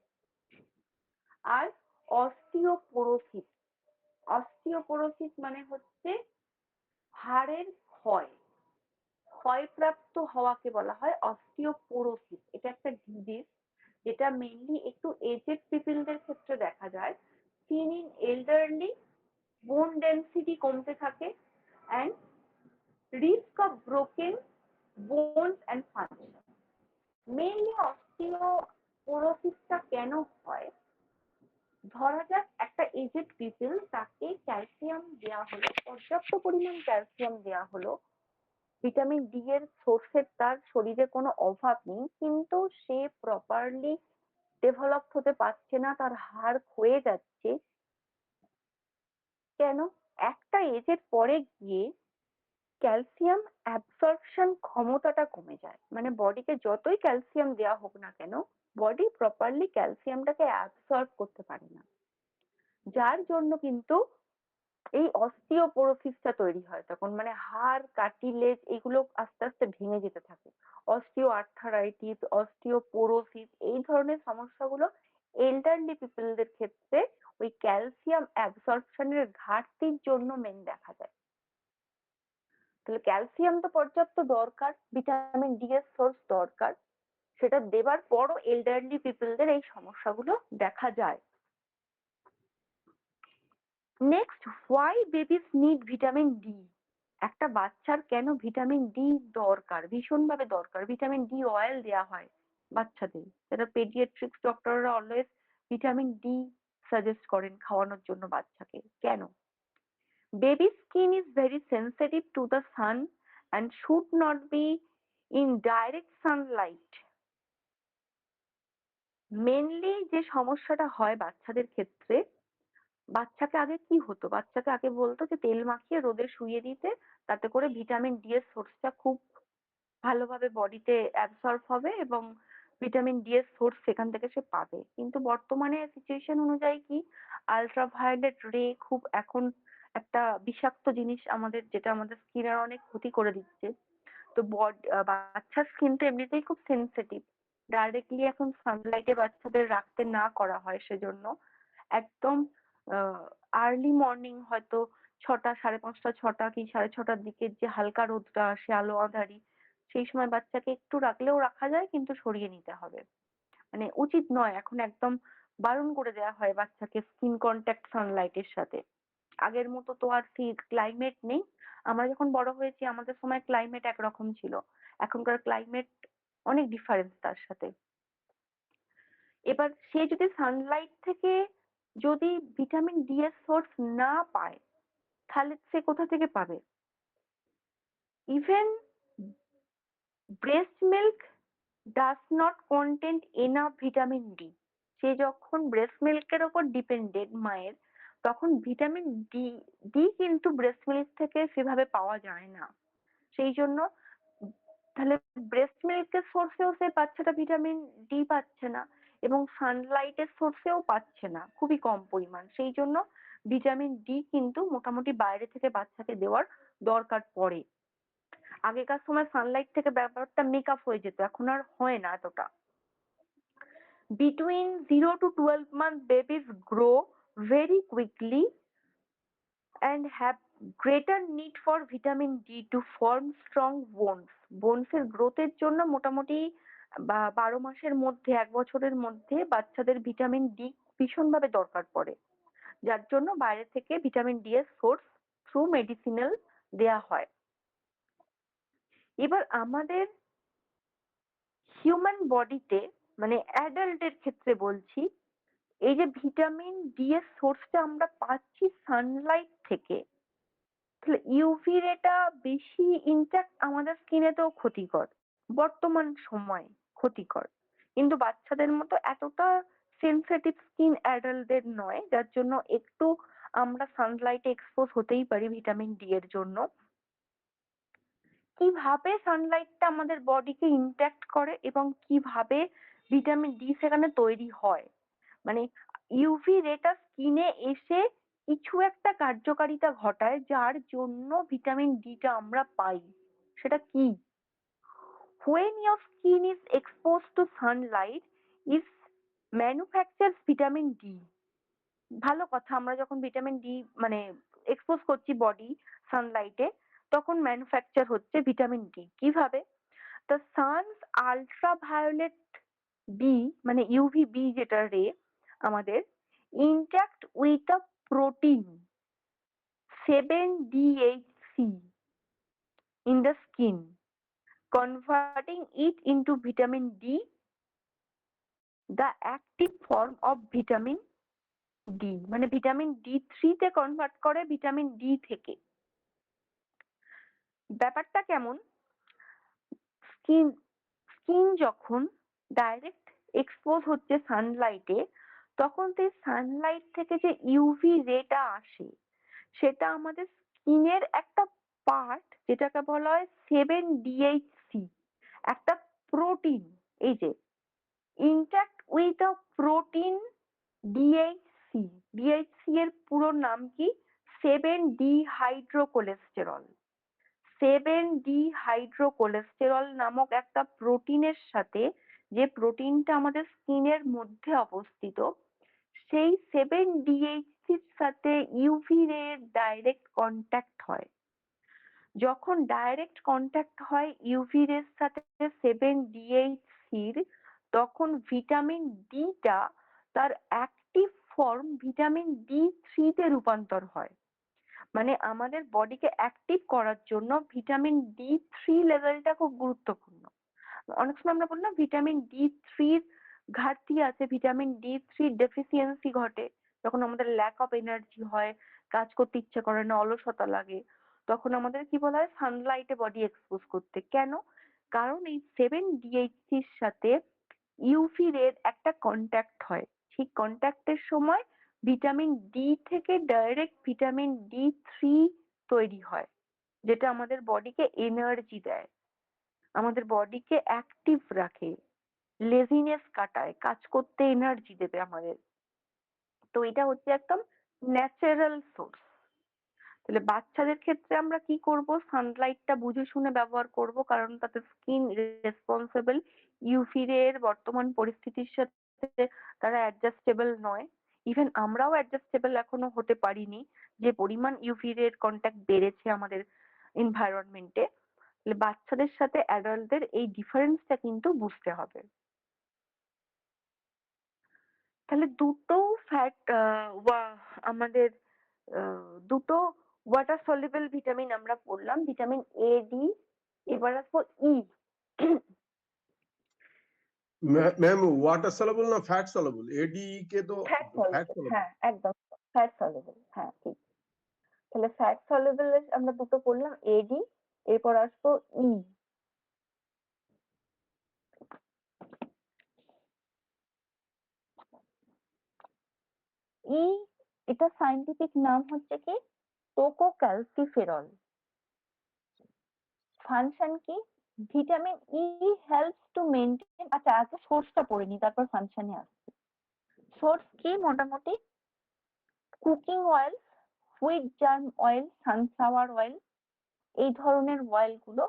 আর অস্টিওপোরোসিস, অস্টিওপোরোসিস মানে হচ্ছে হাড়ের ক্ষয়, ক্ষয়প্রাপ্ত হওয়াকে বলা হয় অস্টিওপোরোসিস। এটা একটা ডিজিজ যেটা মেইনলি একটু এজেড পিপলদের ক্ষেত্রে দেখা যায়। seen in elderly, bone density কমতে থাকে and risk of broken bones and function. Mainly অস্টিওপোরোসিসটা কেন হয়? ধরা যাক একটা এজেড পিপল, তাকে ক্যালসিয়াম দেওয়া হলো, পর্যাপ্ত পরিমাণ ক্যালসিয়াম দেওয়া হলো, ভিটামিন ডি এর সোর্সের তার শরীরে কোনো অভাব নেই, কিন্তু সে প্রপারলি ডেভেলপ হতে পারছে না, তার হাড় ক্ষয়ে যাচ্ছে। কেন? একটা এজের পরে গিয়ে ক্যালসিয়াম অ্যাবসর্পশন ক্ষমতাটা কমে যায়, মানে বডিকে যতই ক্যালসিয়াম দেওয়া হোক না কেন, বডি প্রপারলি ক্যালসিয়ামটাকে অ্যাবসর্ব করতে পারে না, যার জন্য কিন্তু এই অস্টিওপোরোসিসটা তৈরি হয় তখন, মানে হাড় কার্টিলেজ এগুলো আস্তে আস্তে ভেঙে যেতে থাকে। অস্টিও আর্থারাইটিস, অস্টিওপোরোসিস, এই ধরনের সমস্যাগুলো এল্ডারলি পিপলদের ক্ষেত্রে ওই ক্যালসিয়াম অ্যাবসর্পশনের ঘাটতির জন্য মেন দেখা যায়। তাহলে ক্যালসিয়াম তো পর্যাপ্ত দরকার, ভিটামিন ডি এর সোর্স দরকার, সেটা দেবার পরও এল্ডারলি পিপলদের এই সমস্যাগুলো দেখা যায়। Next, why babies need vitamin D. একটা বাচ্চার কেন ভিটামিন ডি দরকার, ভীষণভাবে দরকার। ভিটামিন ডি অয়েল দেওয়া হয় বাচ্চাদের, যেটা পেডিয়াট্রিক্স ডক্টররা অলওয়েজ ভিটামিন ডি সাজেস্ট করেন খাওয়ানোর জন্য বাচ্চাকে। কেন? Baby skin is very sensitive to the sun and should not be in direct sunlight. Mainly যে সমস্যাটা হয় বাচ্চাদের ক্ষেত্রে, বাচ্চাকে আগে কি হতো, বাচ্চাকে আগে বলতো যে তেল মাখিয়ে রোদে শুইয়ে দিতে, তাতে করে ভিটামিন ডি এর সোর্সটা খুব ভালোভাবে বডিতে অ্যাবসর্ব হবে এবং ভিটামিন ডি এর সোর্স সেখান থেকে সে পাবে। কিন্তু বর্তমানে সিচুয়েশন অনুযায়ী কি, আল্ট্রাভায়োলেট রে খুব এখন একটা বিষাক্ত জিনিস আমাদের, যেটা আমাদের স্কিনের অনেক ক্ষতি করে দিচ্ছে। তো বাচ্চার স্কিন তো এমনিতেই খুব সেনসিটিভ, ডাইরেক্টলি এখন সানলাইটে বাচ্চাদের রাখতে না করা হয়, সেজন্য একদম আর্লি মর্নিং হয়তো 6টা, 5:30, 6টা কি 6:30টার দিকে যে হালকা রোদটা আসে, আলো আঁধারি, সেই সময় বাচ্চাকে একটু রাখলেও রাখা যায়, কিন্তু সরিয়ে নিতে হবে। মানে উচিত নয়, এখন একদম বারণ করে দেওয়া হয় বাচ্চাকে স্কিন কন্ট্যাক্ট সানলাইটের সাথে। আগের মতো তো আর ক্লাইমেট নেই। আমরা যখন বড় হয়েছি আমাদের সময় ক্লাইমেট একরকম ছিল, এখনকার ক্লাইমেট অনেক ডিফারেন্স তার সাথে। এবার সে যদি সানলাইট থেকে যদি ভিটামিন ডি এর সোর্স না পায়, তাহলে সে কোথা থেকে পাবে? Even breast milk does not content enough vitamin D. সে যখন ব্রেস্ট মিল্কের ওপর ডিপেন্ডেন্ট মায়ের, তখন ভিটামিন ডি ডি কিন্তু ব্রেস্ট মিল্ক থেকে সেভাবে পাওয়া যায় না। সেই জন্য তাহলে ব্রেস্ট মিল্কের সোর্সেও সে বাচ্চাটা ভিটামিন ডি পাচ্ছে না, এবং সানলাইটের সোর্সেও পাচ্ছে না, খুবই কম পরিমাণ। সেই জন্য ভিটামিন ডি কিন্তু মোটামুটি বাইরে থেকে বাচ্চাকে দেওয়ার দরকার পড়ে। আগেকার সময় সানলাইট থেকে ব্যাপারটা মেকআপ হয়ে যেত, এখন আর হয় না এতটা। Between 0 to 12 month babies grow very quickly and have greater need for vitamin D to form strong bones. Bones এর গ্রোথের জন্য মোটামুটি 12 মাসের মধ্যে, 1 বছরের মধ্যে বাচ্চাদের ভিটামিন ডি ভীষণভাবে দরকার পড়ে, যার জন্য বাইরে থেকে ভিটামিন ডি এর সোর্স থ্রু মেডিসিনাল দেয়া হয়। এবার আমাদের হিউম্যান বডিতে, মানে অ্যাডাল্টের ক্ষেত্রে বলছি, এই যে ভিটামিন ডি এর সোর্সটা আমরা পাচ্ছি সানলাইট থেকে, তাহলে ইউভি রেটা বেশি ইনট্যাক্ট আমাদের স্কিনেতেও ক্ষতিকর, বর্তমান সময় ক্ষতিকর। কিন্তু বাচ্চাদের মতো এতটা সেনসিটিভ স্কিন অ্যাডাল্টদের নয়, যার জন্য একটু আমরা সানলাইটে এক্সপোজ হতেই পারি ভিটামিন ডি এর জন্য। কিভাবে সানলাইটটা আমাদের বডিকে ইনট্যাক্ট করে এবং কিভাবে ভিটামিন ডি সেখানে তৈরি হয়, মানে ইউভি রেটা স্কিনে এসে কিছু একটা কার্যকারিতা ঘটায়, যার জন্য ভিটামিন ডিটা আমরা পাই। সেটা কি? When your skin is exposed to sunlight, it manufactures vitamin D. ভালো কথা, আমরা যখন ভিটামিন ডি মানে এক্সপোজ করছি বডি সানলাইটে, তখন ম্যানুফ্যাকচার হচ্ছে ভিটামিন ডি। কিভাবে? দ্য সানস আল্ট্রাভায়োলেট বি, মানে ইউভি বি যেটা রে আমাদের, interact with a protein 7-DHC in the skin, converting it into vitamin D, the active form of vitamin D, মানে ভিটামিন ডি থ্রিতে কনভার্ট করে ভিটামিন ডি থেকে। ব্যাপারটা কেমন? স্কিন স্কিন যখন ডাইরেক্ট এক্সপোজ হচ্ছে সানলাইটে, তখন সেই সানলাইট থেকে যে ইউভি রেটা আসে, সেটা আমাদের স্কিনের একটা পার্ট, যেটাকে বলা হয় 7-DHC, একটা প্রোটিন। এই যে intact with a protein DHC. DHC এর পুরো নাম কি? 7-ডিহাইড্রোকোলেস্টেরল। 7-ডিহাইড্রোকোলেস্টেরল নামক একটা প্রোটিনের সাথে, যে প্রোটিনটা আমাদের স্কিনের মধ্যে অবস্থিত, সেই 7-ডিএইচসির সাথে ইউভি রে ডাইরেক্ট কন্ট্যাক্ট হয়। যখন ডাইরেক্ট কন্ট্যাক্ট হয় ইউভি রের সাথে 7-ডিএইচসির, তখন ভিটামিন ডিটা তার অ্যাক্টিভ ফর্ম ভিটামিন ডি থ্রিতে রূপান্তর হয়। মানে আমাদের বডিকে অ্যাক্টিভ করার জন্য ভিটামিন ডি থ্রি লেভেলটা খুব গুরুত্বপূর্ণ। অনেক সময় আমরা বলি না ভিটামিন ডি থ্রির ঘাটতি আছে, ভিটামিন ডি থ্রি ডেফিসিয়েন্সি ঘটে, যখন আমাদের ল্যাক অফ এনার্জি হয়, কাজ করতে ইচ্ছে করে না, অলসতা লাগে, তখন আমাদের কি বলা হয়? সানলাইটে বডি এক্সপোজ করতে। কেন? কারণ এই 7-ডিএইচসির সাথে ইউভি রের একটা কন্ট্যাক্ট হয়, ঠিক কন্ট্যাক্টের সময় ভিটামিন ডি থেকে ডাইরেক্ট ভিটামিন ডি3 তৈরি হয়, যেটা আমাদের বডিকে এনার্জি দেয়, আমাদের বডিকে অ্যাক্টিভ রাখে, লেজিনেস কাটায়, কাজ করতে এনার্জি দেবে আমাদের। তো এটা হচ্ছে একদম ন্যাচারাল সোর্স। তাহলে বাচ্চাদের ক্ষেত্রে আমরা কি করব, সানলাইটটা বুঝে শুনে ব্যবহার করব, কারণ তাদের স্কিন রেসপন্সিবল ইউভি রে এর বর্তমান পরিস্থিতির সাথে তারা অ্যাডজাস্টেবল নয়। ইভেন আমরাও অ্যাডজাস্টেবল এখনো হতে পারিনি, যে পরিমাণ ইউভি রে এর কন্ট্যাক্ট বেড়েছে আমাদের এনভায়রনমেন্টে। তাহলে বাচ্চাদের সাথে অ্যাডাল্টদের এই ডিফারেন্সটা কিন্তু বুঝতে হবে। তাহলে দুটো ফ্যাট আমাদের দুটো ওয়াটার সলিউবল ভিটামিন আমরা পড়লাম, ভিটামিন এ ডি। এবার আসবো ই। ম্যাম ওয়াটার সলেবল না ফ্যাট সলেবল? এডি কে তো ফ্যাট ফ্যাট সলিউবল, সলেবল। হ্যাঁ একদম ফ্যাট সলিউবল, হ্যাঁ ঠিক। তাহলে ফ্যাট সলিউবল আমরা দুটো পড়লাম, এডি। এরপর আসবো ই। ই, এটা সাইন্টিফিক নাম হচ্ছে কি, টোকোক্যালসিফেরল। ফাংশন কি, vitamin E helps to maintain, আচ্ছা আগে সোর্সটা পড়ে নি তারপর ফাংশনে আসছে। সোর্স কি, মোটামুটি cooking oil, wheat germ oil, sunflower oil, এই ধরনের অয়েল গুলো,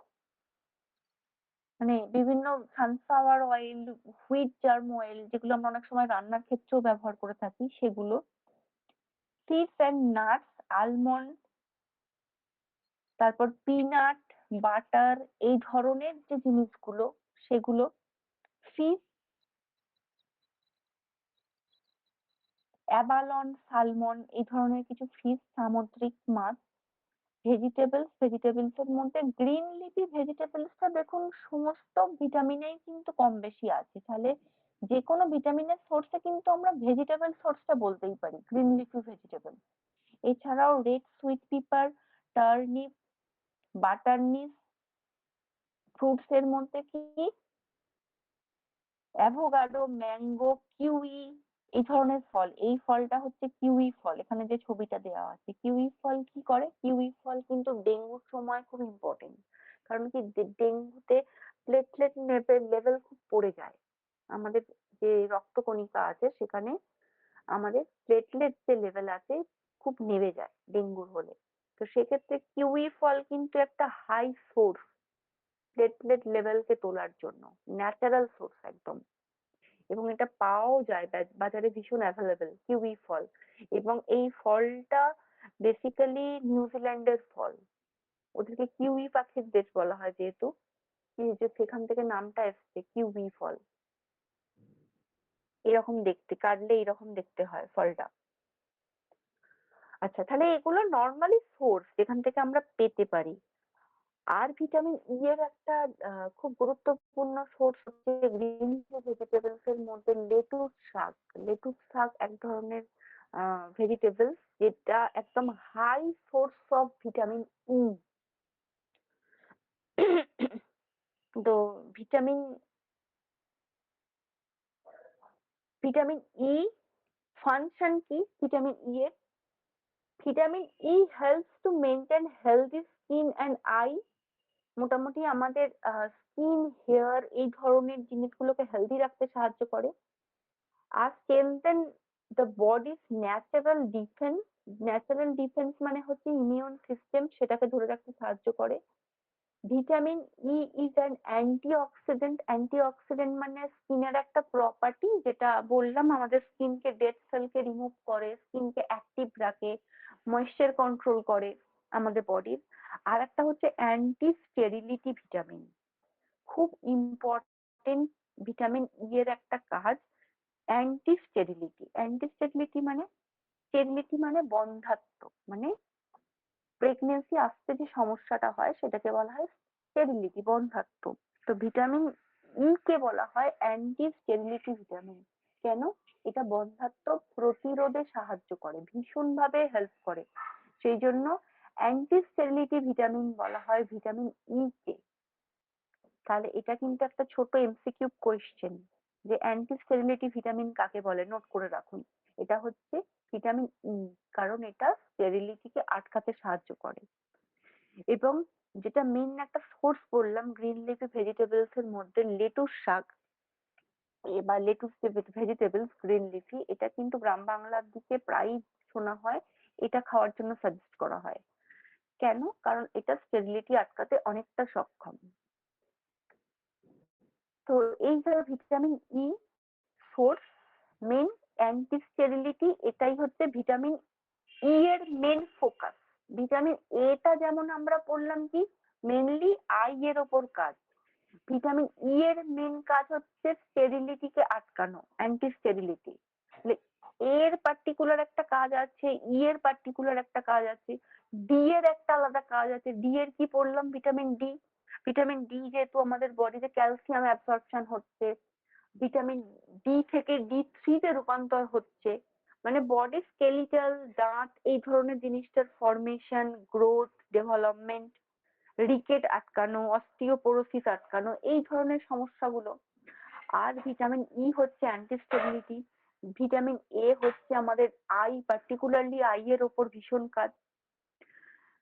মানে বিভিন্ন sunflower oil, wheat germ oil, যেগুলো আমরা অনেক সময় রান্নার ক্ষেত্রেও ব্যবহার করে থাকি সেগুলো, সিডস এন্ড নাটস, আলমন্ড, তারপর পিনাট বাটার, এই ধরনের যে জিনিসগুলো সেগুলো, ফিশ, অ্যাবালন, সালমন, এই ধরনের কিছু ফিশ, সামুদ্রিক মাছ, ভেজিটেবলস এর মধ্যে গ্রিন লিফি ভেজিটেবলসটা দেখুন সমস্ত ভিটামিনেই কিন্তু কম বেশি আছে, তাহলে যে কোনো ভিটামিনের সোর্সে কিন্তু আমরা ভেজিটেবল সোর্সটা বলতেই পারি, গ্রিন লিফি ভেজিটেবল। এছাড়াও red sweet pepper, turnip, butternut, fruits এর মধ্যে কি অ্যাভোকাডো, ম্যাঙ্গো, কিউই, এই ধরনের ফল। এই ফলটা হচ্ছে কিউই ফল, এখানে যে ছবিটা দেওয়া আছে। কিউই ফল কি করে, কিউই ফল কিন্তু ডেঙ্গুর সময় খুব ইম্পর্টেন্ট, কারণ কি ডেঙ্গুতে প্লেটলেট লেভেল খুব পড়ে যায়, আমাদের যে রক্তকণিকা আছে সেখানে আমাদের প্লেটলেট যে লেভেল আছে খুব নেমে যায় ডেঙ্গুর হলে। তো সেক্ষেত্রে কিউই ফল কিন্তু একটা হাই সোর্স প্লেটলেট লেভেলকে তোলার জন্য, ন্যাচারাল সোর্স একদম। এবং এটা পাওয়াও যায় বাজারে, ভীষণ অ্যাভেলেবেল কিউই ফল। এবং এই ফলটা বেসিক্যালি নিউজিল্যান্ডের ফল, ওদেরকে কিউই পাখির দেশ বলা হয় যেহেতু, যে সেখান থেকে নামটা এসছে কিউই ফল। এরকম দেখতে, কাটলে এরকম দেখতে হয় ফলটা। আচ্ছা, তাহলে এগুলো নর্মালি সোর্স যেখান থেকে আমরা পেতে পারি। আর ভিটামিন ই এর একটা খুব গুরুত্বপূর্ণ সোর্স হচ্ছে গ্রিন ভেজিটেবলস এর মধ্যে লেটুস শাক। লেটুস শাক এক ধরনের ভেজিটেবলস যেটা একদম high source of vitamin E. তো ভিটামিন ভিটামিন ই ফাংশন কি, ভিটামিন ই এর, vitamin E helps to maintain healthy skin and eye. মোটামুটি আমাদের স্কিন, হেয়ার, এই ধরনের জিনিসগুলোকে হেলদি রাখতে সাহায্য করে। আর strengthen the body's natural defence. Natural defence মানে হচ্ছে ইমিউন সিস্টেম, সেটাকে ধরে রাখতে সাহায্য করে। Vitamin E is an antioxidant. Antioxidant মানে স্কিনের একটা প্রপার্টি, যেটা বললাম আমাদের স্কিনকে ডেড সেলকে রিমুভ করে, স্কিনকে অ্যাক্টিভ রাখে, ময়েশ্চার কন্ট্রোল করে আমাদের বডির। আর একটা হচ্ছে অ্যান্টি স্টেরিলিটি ভিটামিন, খুব ইম্পর্টেন্ট ভিটামিন ই এর একটা কাজ অ্যান্টি স্টেরিলিটি। অ্যান্টি স্টেরিলিটি মানে, স্টেরিলিটি মানে বন্ধ্যাত্ব, মানে প্রেগনেন্সি আসতে যে সমস্যাটা হয় সেটাকে বলা হয় স্টেরিলিটি, বন্ধ্যাত্ব। তো ভিটামিন ই কে বলা হয় অ্যান্টি স্টেরিলিটি ভিটামিন। কেন, এটা বন্ধ্যাত্ব প্রতিরোধে সাহায্য করে, ভীষণ ভাবে হেল্প করে, সেই জন্য অ্যান্টি স্টেরিলিটি ভিটামিন বলা হয় ভিটামিন ই কে। তাহলে এটা কিন্তু একটা ছোট এমসিকিউ কোয়েশ্চেন, যে অ্যান্টি স্টেরিলিটি ভিটামিন কাকে বলে, নোট করে রাখুন। এটা হচ্ছে ভিটামিন ই, কারণ এটা স্টেরিলিটিকে আটকাতে সাহায্য করে। এবং যেটা মেইন একটা সোর্স বললাম গ্রিন লিফি ভেজিটেবলস এর মধ্যে লেটুস শাক বা লেটুস ভেজিটেবলস গ্রিন লিফি, এটা কিন্তু গ্রাম বাংলার দিকে প্রায় শোনা হয় এটা খাওয়ার জন্য সাজেস্ট করা হয়। কেন? কারণ এটা স্টেরিলিটি আটকাতে অনেকটা সক্ষম। তো এই যে vitamin E source, main anti sterility, এটাই হচ্ছে ভিটামিন ই এর মেন ফোকাস। ভিটামিন এটা যেমন আমরা পড়লাম কি মেনলি আই এর ওপর কাজ, ভিটামিন ই এর মেন কাজ হচ্ছে স্টেরিলিটিকে আটকানো, অ্যান্টি স্টেরিলিটি। এর পার্টিকুলার একটা কাজ আছে, ই এর পার্টিকুলার একটা কাজ আছে, ডি এর একটা আলাদা কাজ আছে। ডি এর কি পড়লাম? Vitamin D. ভিটামিন ডি যেহেতু আমাদের বডিতে ক্যালসিয়াম অ্যাবসর্পশন হচ্ছে, ভিটামিন ডি থেকে ডি3 তে রূপান্তর হচ্ছে, মানে বডি স্কেলিটাল দাঁত এই ধরনের জিনিসটার ফরমেশন, গ্রোথ, ডেভেলপমেন্ট, রিকেট আটকানো, অস্টিওপোরোসিস আটকানো, এই ধরনের সমস্যাগুলো। আর ভিটামিন ই হচ্ছে অ্যান্টি স্টেবিলিটি। ভিটামিন এ হচ্ছে আমাদের আই, পার্টিকুলারলি আই এর ওপর ভীষণ কাজ।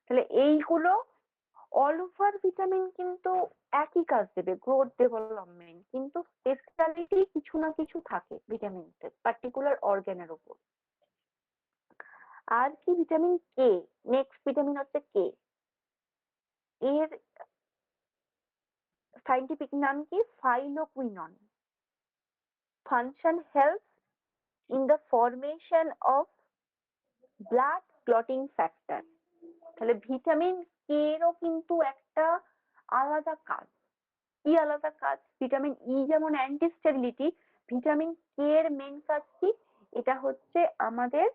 তাহলে এইগুলো অল ওভার ভিটামিন কিন্তু একই কাজ দেবে, গ্রোথ, ডেভেলপমেন্ট, কিন্তু স্পেশালিটি কিছু না কিছু থাকে ভিটামিন পার্টিকুলার অর্গানের উপর। আর কি? Vitamin K. নেক্সট ভিটামিন হচ্ছে কে। এর সাইন্টিফিক নাম কি? Phylloquinone. Function help in the formation of blood clotting factor. তাহলে ভিটামিন কে এরও কিন্তু একটা আলাদা কাজ। কি আলাদা কাজ? ভিটামিন ই যেমন অ্যান্টি স্টেরিলিটি, ভিটামিন কে এর মেন কাজ কি? এটা হচ্ছে আমাদের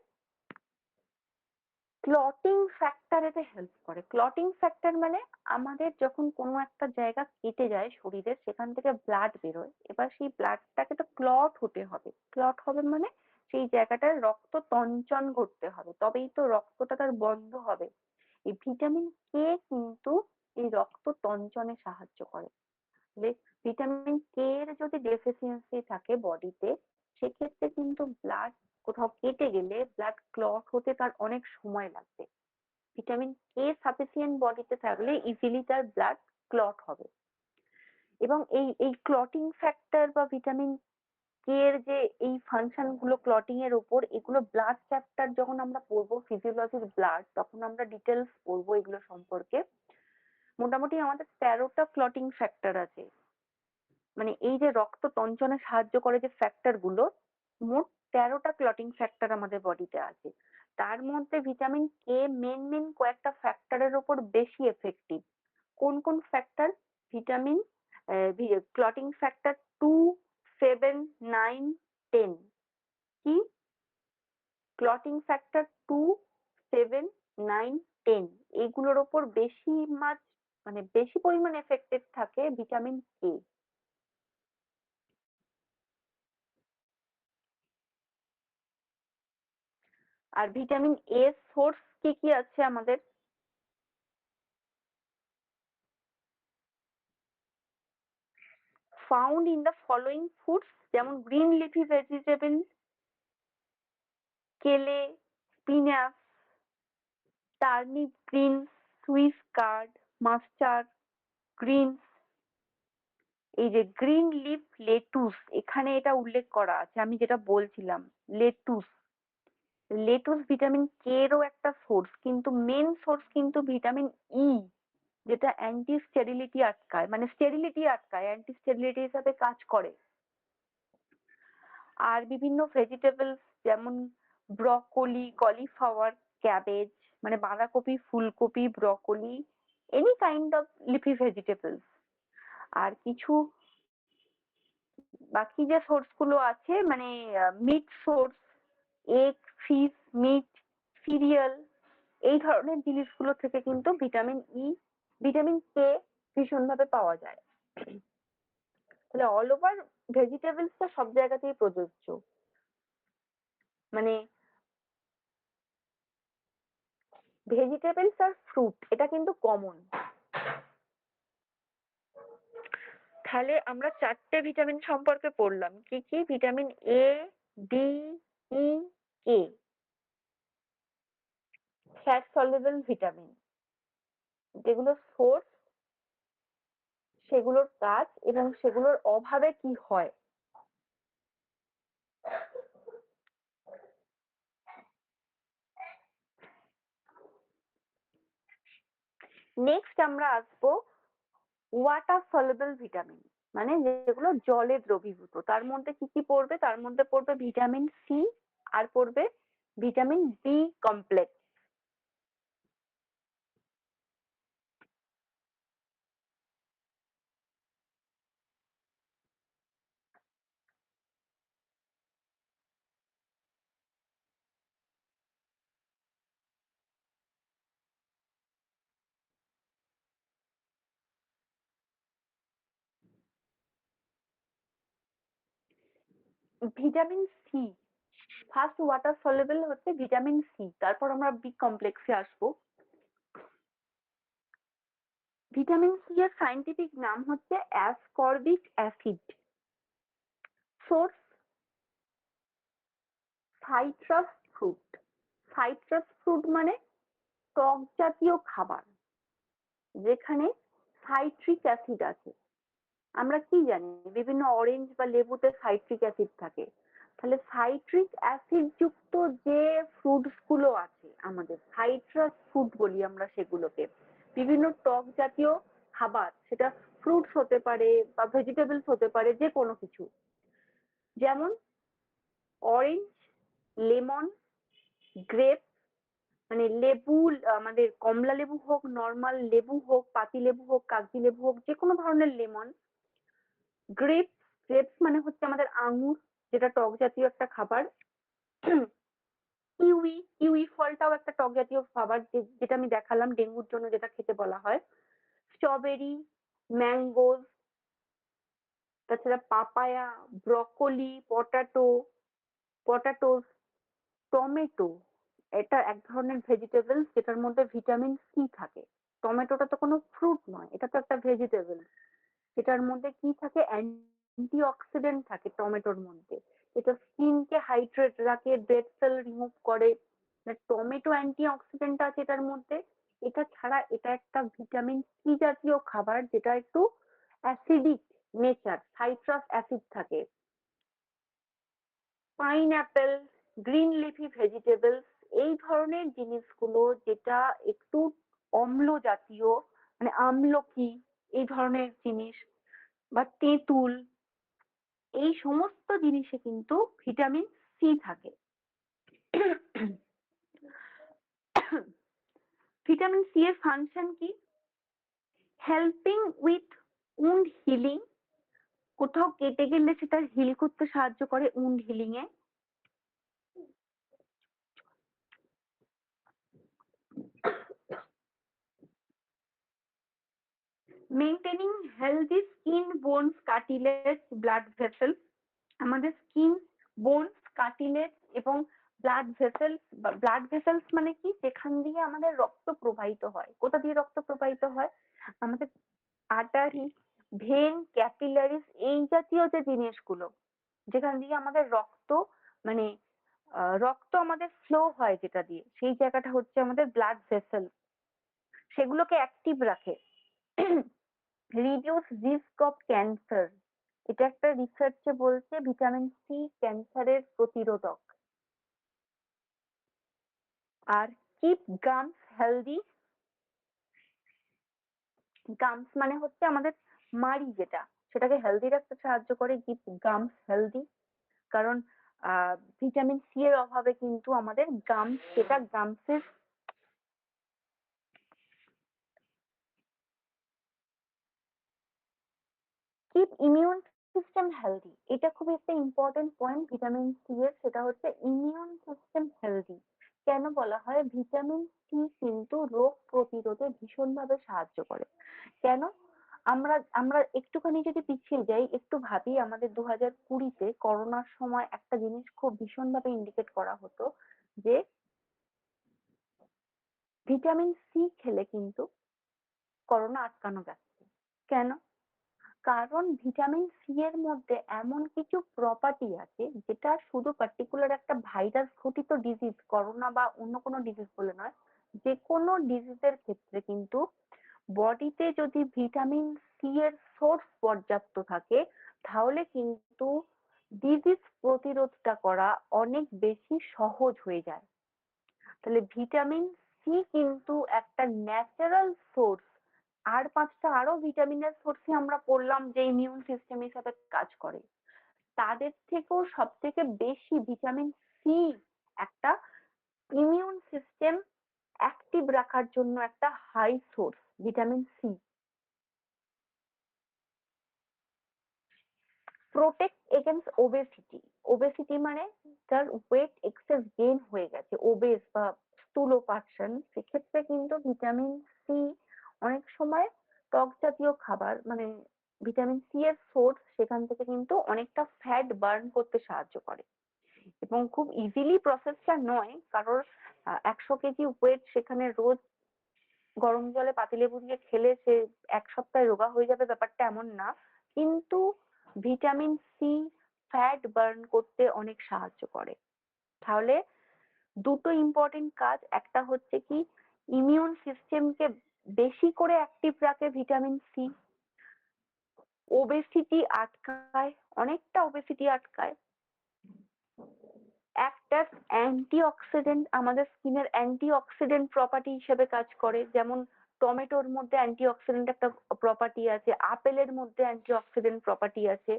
ক্লটিং ফ্যাক্টরেতে হেল্প করে। ক্লটিং ফ্যাক্টর মানে আমাদের যখন কোনো একটা জায়গা কেটে যায় শরীরের, সেখান থেকে ব্লাড বেরোয়, এবার সেই ব্লাডটাকে তো ক্লট হতে হবে। ক্লট হবে মানে সেই জায়গাটায় রক্ত তঞ্চন ঘটতে হবে, তবেই তো রক্তটা তার বন্ধ হবে। এই ভিটামিন কে কিন্তু এই রক্ত তঞ্চনে সাহায্য করে। ভিটামিন কে এর যদি ডেফিসিয়েন্সি থাকে বডিতে, সেক্ষেত্রে কিন্তু ব্লাড কোথাও কেটে গেলে ব্লাড ক্লট হতে তার অনেক সময় লাগবে। ভিটামিন কে সাফিসিয়েন্ট বডিতে থাকলে ইজিলি তার ব্লাড ক্লট হবে। এবং এই এই ক্লটিং ফ্যাক্টর বা ভিটামিন কে এর যে এই ফাংশন গুলো ক্লটিং এর উপর, এগুলো ব্লাড চ্যাপ্টার যখন আমরা পড়বো ফিজিওলজির ব্লাড, তখন আমরা ডিটেলস পড়বো এগুলো সম্পর্কে। মোটামুটি আমাদের 13টা ক্লটিং ফ্যাক্টর আছে। মানে এই যে রক্ত তঞ্চনে সাহায্য করে যে ফ্যাক্টর গুলো, মোট 13টা ক্লটিং ফ্যাক্টর আমাদের বডিতে আছে। তার মধ্যে ভিটামিন কে মেন কয়েকটা ফ্যাক্টরের উপর বেশি এফেক্টিভ। কোন কোন ফ্যাক্টর? Vitamin clotting factor 2, 7, 9, 10। কি? ক্লটিং ফ্যাক্টর 2, 7, 9, 10 এইগুলোর ওপর বেশি মানে বেশি পরিমাণ এফেক্টেড থাকে ভিটামিন কে। আর ভিটামিন এ সোর্স কি কি আছে আমাদের? Found in the following foods, যেমন green leafy vegetable, kale, spinach, turnip greens, Swiss chard, mustard greens. এই যে গ্রিন লিফ লেটুস, এখানে এটা উল্লেখ করা আছে, আমি যেটা বলছিলাম লেটুস। লেটুস ভিটামিন কে এরও একটা সোর্স, কিন্তু মেন সোর্স কিন্তু ভিটামিন ই, যেটা অ্যান্টি স্টেরিলিটি আটকায়, মানে স্টেরিলিটি আটকায়, অ্যান্টি স্টেরিলিটি হিসাবে কাজ করে। আর বিভিন্ন ভেজিটেবলস যেমন ব্রকোলি, কলিফ্লাওয়ার, ক্যাবেজ, মানে বাঁধাকপি, ফুলকপি, broccoli, any kind of leafy vegetables. আর কিছু বাকি যে সোর্স গুলো আছে, মানে meat source, egg, fish, meat, cereal, এই ধরনের জিনিসগুলো থেকে কিন্তু ভিটামিন ই, ভিটামিন কে ভীষণভাবে পাওয়া যায়। তাহলে অল ওভার ভেজিটেবলসটা সব জায়গাতেই প্রযোজ্য। মানে ভেজিটেবলস আর ফ্রুট এটা কিন্তু কমন। তাহলে আমরা 4টে ভিটামিন সম্পর্কে পড়লাম। কি কি? Vitamin A, D, E, K. Fat soluble vitamin, যেগুলো সোর্স, সেগুলোর কাজ এবং সেগুলোর অভাবে কি হয়। নেক্সট আমরা আসবো ওয়াটার সলিউবল ভিটামিন, মানে যেগুলো জলে দ্রবীভূত। তার মধ্যে কি কি পড়বে? তার মধ্যে পড়বে ভিটামিন সি, আর পড়বে vitamin B complex. Vitamin C, first water soluble হচ্ছে ভিটামিন সি, তারপর আমরা বি কমপ্লেক্সে আসবো। ভিটামিন সি এর সাইন্টিফিক নাম হচ্ছে ascorbic acid. Source citrus fruit. Citrus fruit মানে টক জাতীয় খাবার, যেখানে সাইট্রিক অ্যাসিড আছে। আমরা কি জানি? বিভিন্ন অরেঞ্জ বা লেবুতে সাইট্রিক অ্যাসিড থাকে। তাহলে সাইট্রিক অ্যাসিড যুক্ত যে ফ্রুটস গুলো আছে, আমাদের সাইট্রাস ফ্রুট বলি আমরা সেগুলোকে। বিভিন্ন টক জাতীয় খাবার, সেটা ফ্রুটস হতে পারে বা ভেজিটেবলস হতে পারে, যে কোনো কিছু। যেমন অরেঞ্জ, লেমন, গ্রেপ, মানে লেবু, আমাদের কমলা লেবু হোক, নর্মাল লেবু হোক, পাতি লেবু হোক, কাগজি লেবু হোক, যে কোনো ধরনের লেমন। গ্রেপস, গ্রেপস মানে হচ্ছে আমাদের আঙুর, যেটা টক জাতীয় একটা খাবার। কিউই, কিউই ফলটাও একটা টক জাতীয় খাবার, যেটা আমি দেখালাম ডেঙ্গুর জন্য যেটা খেতে বলা হয়। স্ট্রবেরি, ম্যাঙ্গোজ, তাছাড়া পাপায়া, ব্রকলি, পটাটোস, টমেটো, এটা এক ধরনের ভেজিটেবল যেটার মধ্যে ভিটামিন সি থাকে। টমেটোটা তো কোনো ফ্রুট নয়, এটা তো একটা ভেজিটেবল। এটার মধ্যে কি থাকে? অ্যান্টিঅক্সিডেন্ট থাকে টমেটোর মধ্যে। এটা স্কিনকে হাইড্রেট রাখে, ডেড সেল রিমুভ করে। টমেটো অ্যান্টিঅক্সিডেন্ট আছে এটার মধ্যে। এটা ছাড়া এটা একটা ভিটামিন সি জাতীয় খাবার, যেটা একটু অ্যাসিডিক নেচার, সাইট্রাস অ্যাসিড থাকে। পাইনঅ্যাপেল, গ্রিন লিফি ভেজিটেবলস, এই ধরনের জিনিসগুলো যেটা একটু অম্ল জাতীয়, মানে আমলকি, এই ধরনের জিনিস, বা তেঁতুল, এই সমস্ত জিনিসে কিন্তু ভিটামিন সি থাকে। ভিটামিন সি এর ফাংশন কি? হেল্পিং উইথ উন্ড হিলিং, কোথাও কেটে গেলে সেটা হিল করতে সাহায্য করে, উন্ড হিলিং এ। Maintaining healthy skin, bones, cartilage, blood vessels, আমাদের স্কিন, বোনস, কার্টিলেজ এবং ব্লাড ভেসেলস। ব্লাড ভেসেলস মানে কি? যেখান দিয়ে আমাদের রক্ত প্রবাহিত হয়। কোথা দিয়ে রক্ত প্রবাহিত হয়? আমাদের আর্টারি, ভেন, ক্যাপিলারিস, এই জাতীয় যে জিনিসগুলো, যেখান দিয়ে আমাদের রক্ত, মানে রক্ত আমাদের ফ্লো হয় যেটা দিয়ে, সেই জায়গাটা হচ্ছে আমাদের ব্লাড ভেসেল। সেগুলোকে অ্যাক্টিভ রাখে। রিডিউস রিস্ক অফ ক্যান্সার, এটা একটা রিসার্চে বলছে ভিটামিন সি ক্যান্সারের প্রতিরোধক। আর কিপ গামস হেলদি, গামস মানে হচ্ছে আমাদের মাড়ি, যেটা সেটাকে হেলদি রাখতে সাহায্য করে। কিপ গামস হেলদি, কারণ ভিটামিন সি এর অভাবে কিন্তু আমাদের গামস, যেটা গামসের কিপ ইমিউন সিস্টেম হেলদি, এটা খুব একটা ইম্পর্টেন্ট পয়েন্ট ভিটামিন সি এর। সেটা হচ্ছে ইমিউন সিস্টেম হেলদি। কেন বলা হয়? ভিটামিন সি কিন্তু রোগ প্রতিরোধে ভীষণভাবে সাহায্য করে। কেন? আমরা আমরা একটুখানি যদি পিছিয়ে যাই, একটু ভাবি, আমাদের 2020-তে করোনার সময় একটা জিনিস খুব ভীষণভাবে ইন্ডিকেট করা হতো, যে ভিটামিন সি খেলে কিন্তু করোনা আটকানো যাচ্ছে। কেন? কারণ ভিটামিন সি এর মধ্যে এমন কিছু প্রপার্টি আছে যেটা শুধু পার্টিকুলার একটা ভাইরাস ঘটিত ডিজিজ, করোনা বা অন্য কোনো ডিজিজ বলে নয়, যে কোনো ডিজিজের ক্ষেত্রে কিন্তু বডিতে যদি ভিটামিন সি এর সোর্স পর্যাপ্ত থাকে তাহলে কিন্তু ডিজিজ প্রতিরোধটা করা অনেক বেশি সহজ হয়ে যায়। তাহলে ভিটামিন সি কিন্তু একটা ন্যাচারাল সোর্স। আর পাঁচটা আরো ভিটামিনের সোর্সই আমরা পড়লাম যে ইমিউন সিস্টেম হিসাবে কাজ করে, তাদের থেকেও সব থেকে বেশি ভিটামিন সি একটা ইমিউন সিস্টেম অ্যাক্টিভ রাখার জন্য একটা high source vitamin C. Protect against obesity. Obesity মানে যার ওয়েট এক্সেস গেইন হয়ে গেছে, ওবেস বা স্থূলপাষাণ, সেক্ষেত্রে কিন্তু ভিটামিন সি অনেক সময় টক জাতীয় খাবার মানে ভিটামিন সি এর সোর্স, সেখান থেকে কিন্তু অনেকটা ফ্যাট বার্ন করতে সাহায্য করে এবং খুব ইজিলি প্রসেসটা নয়। কারোর 100 কেজি ওয়েট সেখানে রোজ গরম জলে পাতিলেবু দিয়ে খেলে সে 1 সপ্তাহে রোগা হয়ে যাবে, ব্যাপারটা এমন না। কিন্তু ভিটামিন সি ফ্যাট বার্ন করতে অনেক সাহায্য করে। তাহলে দুটো ইম্পর্টেন্ট কাজ, একটা হচ্ছে কি ইমিউন সিস্টেমকে বেশি করে অ্যাক্টিভ রাখে ভিটামিন সি, ওবেসিটি আটকায়, অনেকটা ওবেসিটি আটকায়, একটা অ্যান্টিঅক্সিডেন্ট, আমাদের স্কিনের অ্যান্টিঅক্সিডেন্ট প্রপার্টি হিসেবে কাজ করে। যেমন টমেটোর মধ্যে অ্যান্টিঅক্সিডেন্ট একটা প্রপার্টি আছে, আপেলের মধ্যে অ্যান্টিঅক্সিডেন্ট প্রপার্টি আছে,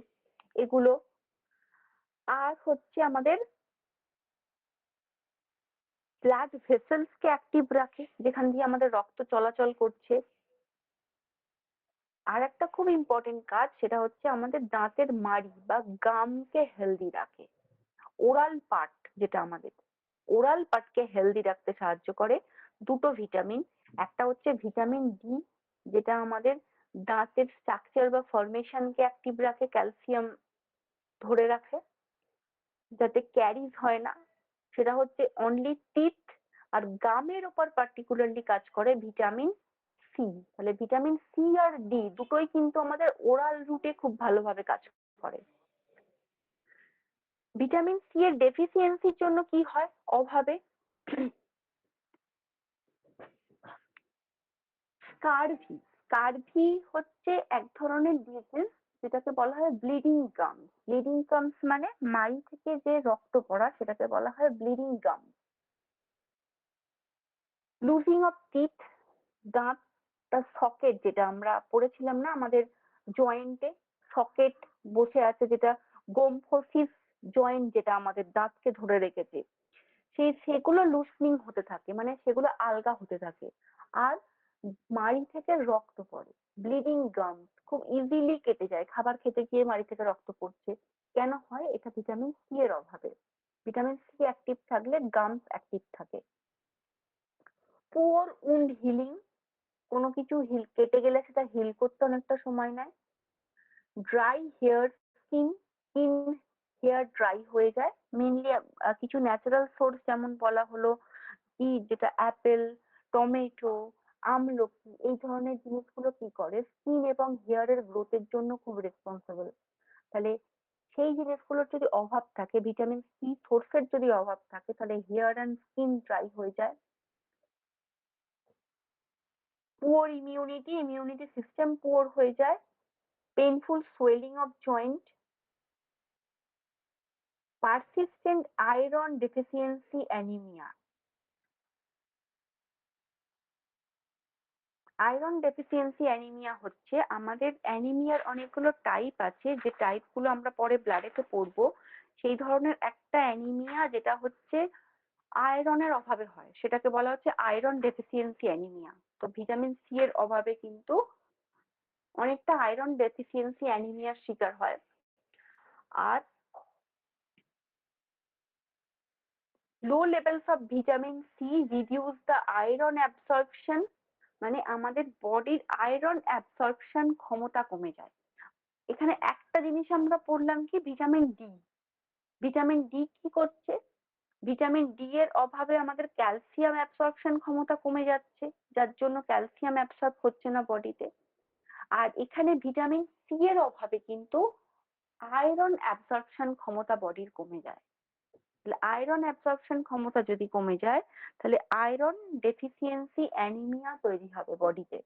এগুলো। আর হচ্ছে আমাদের ব্লাড ভেসেলস কে অ্যাক্টিভ রাখে, যেখান দিয়ে আমাদের রক্ত চলাচল করছে। আর একটা খুব ইম্পর্টেন্ট কাজ, সেটা হচ্ছে আমাদের দাঁতের মাড়ি বা গামকে হেলদি রাখে। ওরাল পার্ট, যেটা আমাদের ওরাল পার্টকে হেলদি রাখতে সাহায্য করে দুটো ভিটামিন। একটা হচ্ছে ভিটামিন ডি, যেটা আমাদের দাঁতের স্ট্রাকচার বা ফরমেশনকে অ্যাক্টিভ রাখে, ক্যালসিয়াম ধরে রাখে যাতে ক্যারিজ হয় না, সেটা হচ্ছে অনলি টিথ। আর গামের ওপর পার্টিকুলারলি কাজ করে ভিটামিন সি। তাহলে ভিটামিন সি আর ডি দুটোই কিন্তু আমাদের ওরাল রুটে খুব ভালোভাবে কাজ করে। ভিটামিন সি এর ডেফিসিয়েন্সির জন্য কি হয়, অভাবে স্কারভি। স্কারভি হচ্ছে এক ধরনের ডিজিজ যেটাকে বলা হয় ব্লিডিং গামস। ব্লিডিং গামস মানে মাড়ি থেকে যে রক্ত পড়া, সেটাকে বলা হয় bleeding gums. Losing of teeth, দাঁত সকেট, যেটা আমরা পড়েছিলাম না আমাদের জয়েন্টে সকেট বসে আছে, যেটা গোমফোসিস জয়েন্ট, যেটা আমাদের দাঁতকে ধরে রেখেছে, সেগুলো লুসনিং হতে থাকে, মানে সেগুলো আলগা হতে থাকে। আর মাড়ি থেকে রক্ত পড়ে, ব্লিডিং গামস খুব ইজিলি কেটে যায়, খাবার খেতে গিয়ে মাড়ি থেকে রক্ত পড়ছে, কেন হয়? এটা ভিটামিন সি এর অভাবে। ভিটামিন সি অ্যাক্টিভ থাকলে গামস অ্যাক্টিভ থাকে। পুয়ার উন্ড হিলিং, কোনো কিছু কেটে গেলে সেটা হিল করতে অনেকটা সময় নেয়। Dry hair skin, skin hair dry হয়ে যায় মেনলি কিছু ন্যাচারাল সোর্স, যেমন বলা হলো কি, যেটা অ্যাপেল, টমেটো, আমলকি, এই ধরনের জিনিসগুলো কি করে স্কিন এবং হেয়ারের গ্রোথের জন্য খুব রেসপন্সিবল। তাহলে সেই জিনিসগুলোর যদি অভাব থাকে, ভিটামিন সি সোর্সের যদি অভাব থাকে, তাহলে হেয়ার অ্যান্ড স্কিন ড্রাই হয়ে যায়। Poor immunity, immunity system poor হয়ে যায়। Painful swelling of joint, persistent iron deficiency anaemia. Iron deficiency anaemia হচ্ছে, আমাদের অ্যানিমিয়ার অনেকগুলো টাইপ আছে, যে টাইপগুলো আমরা পরে ব্লাডেতে পড়বো। সেই ধরনের একটা অ্যানিমিয়া যেটা হচ্ছে আয়রনের অভাবে হয়, সেটাকে বলা হচ্ছে আয়রন ডেফিসিয়েন্সি অ্যানিমিয়া। তো ভিটামিন সি এর অভাবে কিন্তু অনেকটা আয়রন ডেফিসিয়েন্সি অ্যানিমিয়ার শিকার হয়। আর low levels of vitamin C reduce the iron absorption, মানে আমাদের বডির আয়রন অ্যাবসর্পশন ক্ষমতা কমে যায়। এখানে একটা জিনিস আমরা পড়লাম কি, ভিটামিন ডি। ভিটামিন ডি কি করছে? ভিটামিন ডি এর অভাবে আমাদের ক্যালসিয়াম অ্যাবসর্পশন ক্ষমতা কমে যাচ্ছে, যার জন্য ক্যালসিয়াম অ্যাবসর্ব হচ্ছে না বডিতে। আর এখানে ভিটামিন সি এর অভাবে কিন্তু আয়রন অ্যাবসর্পশন ক্ষমতা বডির কমে যায়। তাহলে আয়রন অ্যাবসর্পশন ক্ষমতা যদি কমে যায় তাহলে আয়রন ডেফিসিয়েন্সি অ্যানিমিয়া তৈরি হবে বডিতে।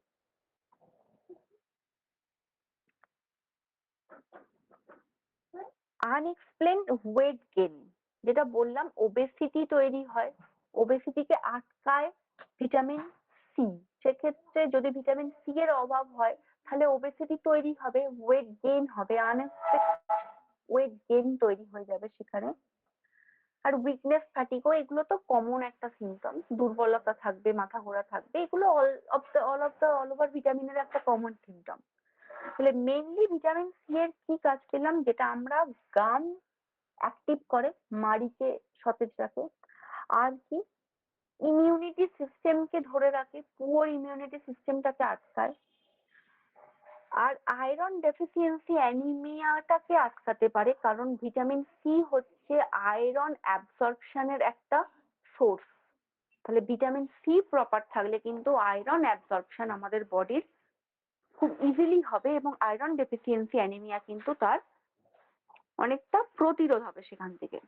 আনএক্সপ্লেনড ওয়েট গেইন, যেটা বললাম ওবেসিটি তৈরি হয়, ওবেসিটিকে আটকায় ভিটামিন সি। সেক্ষেত্রে যদি ভিটামিন সি এর অভাব হয় তাহলে ওবেসিটি তৈরি হবে, ওয়েট গেইন হবে, আনএক্সপেক্টেড ওয়েট গেইন তৈরি হয়ে যাবে সেখানে। আর উইকনেস, ফ্যাটিগো, এগুলো তো কমন একটা সিমটম, দুর্বলতা থাকবে, মাথা ঘোরা থাকবে, এগুলো অল ওভার ভিটামিনের একটা কমন সিমটম। তাহলে মেইনলি ভিটামিন সি এর কি কাজ পেলাম, যেটা আমরা গাম অ্যাক্টিভ করে, মাড়িকে সতেজ রাখে, আর কি ইমিউনিটি সিস্টেমকে ধরে রাখে, পুয়ার ইমিউনিটি সিস্টেমটাকে আটকায়, আর আয়রন ডেফিসিয়েন্সি অ্যানিমিয়াটাকে আটকাতে পারে, কারণ ভিটামিন সি হচ্ছে আয়রন অ্যাবসর্পশনের একটা সোর্স। তাহলে ভিটামিন সি প্রপার থাকলে কিন্তু আয়রন অ্যাবসর্পশন আমাদের বডির খুব ইজিলি হবে এবং আয়রন ডেফিসিয়েন্সি অ্যানিমিয়া কিন্তু তার অনেকটা প্রতিরোধ হবে সেখান থেকে।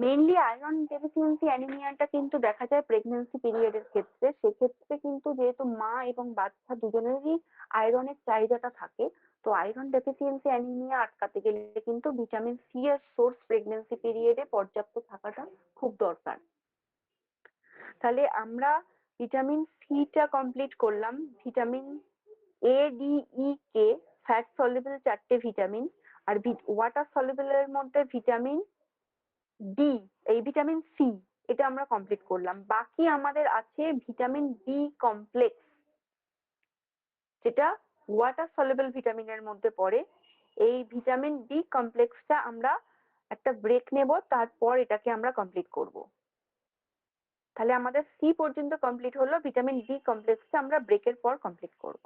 মেইনলি আয়রন ডেফিসিয়েন্সি অ্যানিমিয়াটা কিন্তু দেখা যায় প্রেগন্যান্সি পিরিয়ডের ক্ষেত্রে। সেক্ষেত্রে কিন্তু যেহেতু মা এবং বাচ্চা দুজনেরই আয়রনের চাহিদাটা থাকে, তো আয়রন ডেফিসিয়েন্সি অ্যানিমিয়া আটকাতে গেলে কিন্তু ভিটামিন সি এর সোর্স প্রেগন্যান্সি পিরিয়ডে পর্যাপ্ত থাকাটা খুব দরকার। তাহলে আমরা ভিটামিন সিটা কমপ্লিট করলাম, vitamin A, D, E, K, fat soluble 4টে ভিটামিন, আর ওয়াটার সলিউবল এর মধ্যে ভিটামিন ডি, এই ভিটামিন সি, এটা আমরা কমপ্লিট করলাম। বাকি আমাদের আছে ভিটামিন বি কমপ্লেক্স, যেটা ওয়াটার সলিউবল ভিটামিনের মধ্যে পড়ে। এই ভিটামিন বি কমপ্লেক্সটা আমরা একটা ব্রেক নেব, তারপর এটাকে আমরা কমপ্লিট করব। তাহলে আমাদের সি পর্যন্ত কমপ্লিট হলো, ভিটামিন বি কমপ্লেক্সটা আমরা ব্রেকের পর কমপ্লিট করব।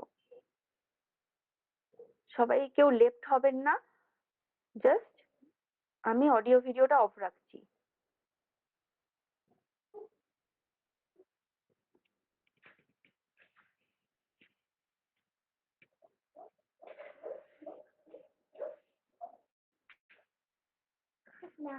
সবাই কেউ লেফট হবেন না, জাস্ট আমি অডিও ভিডিওটা অফ রাখছি। না।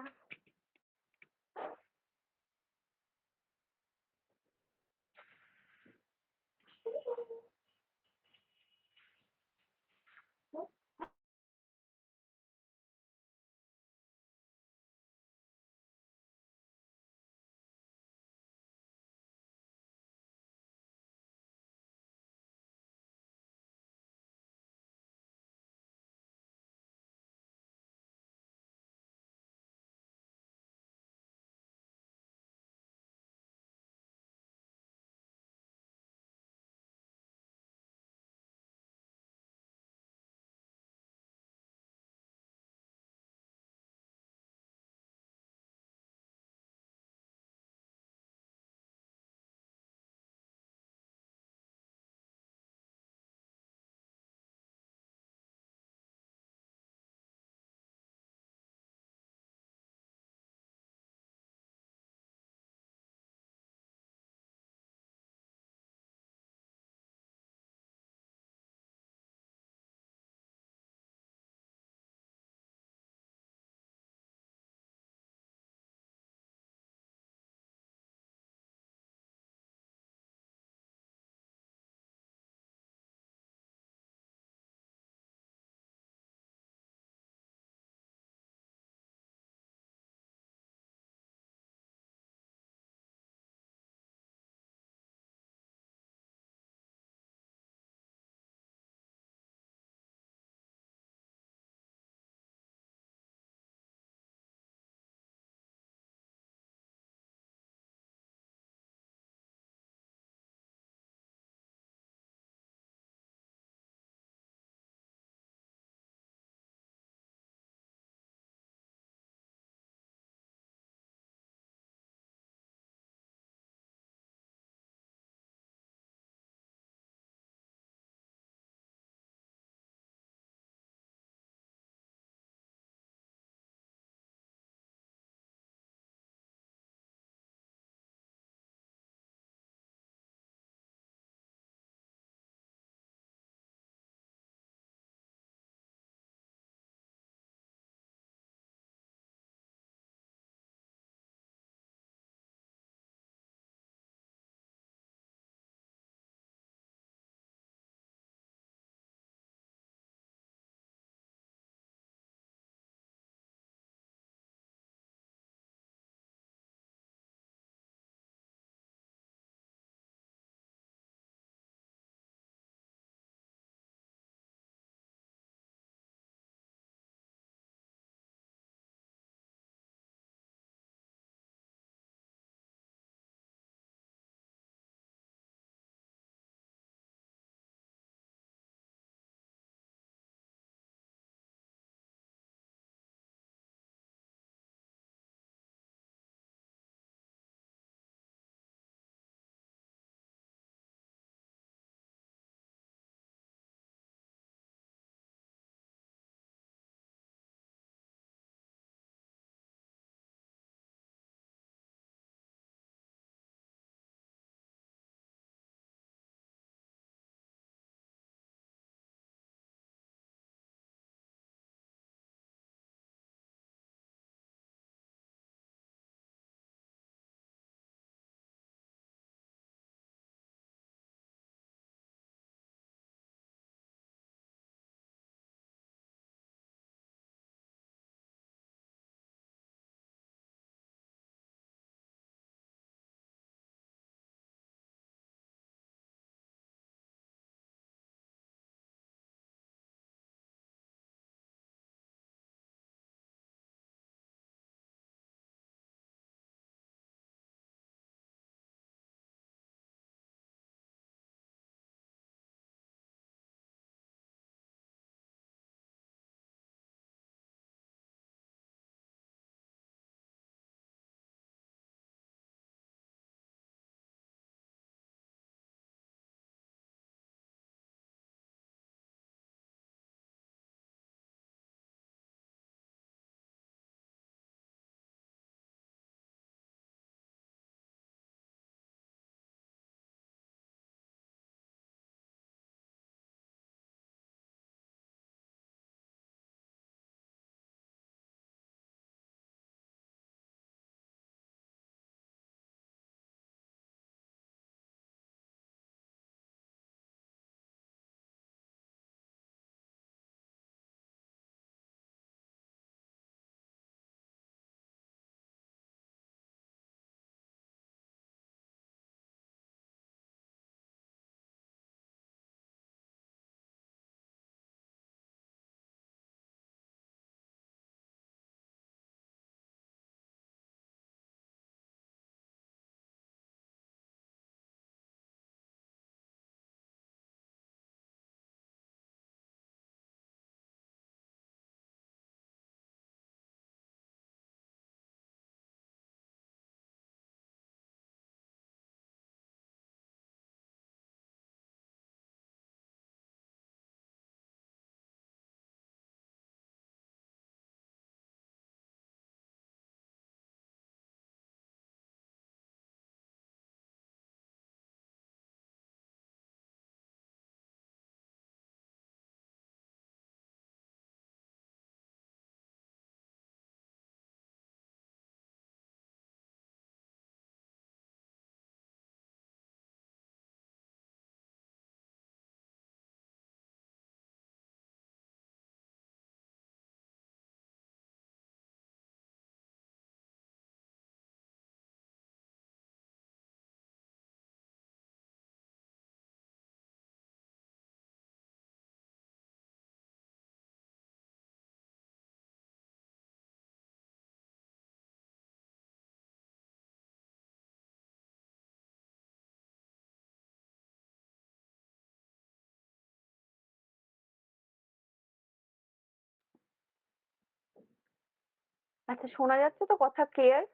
আচ্ছা, শোনা যাচ্ছে তো? কথা ক্লিয়ার?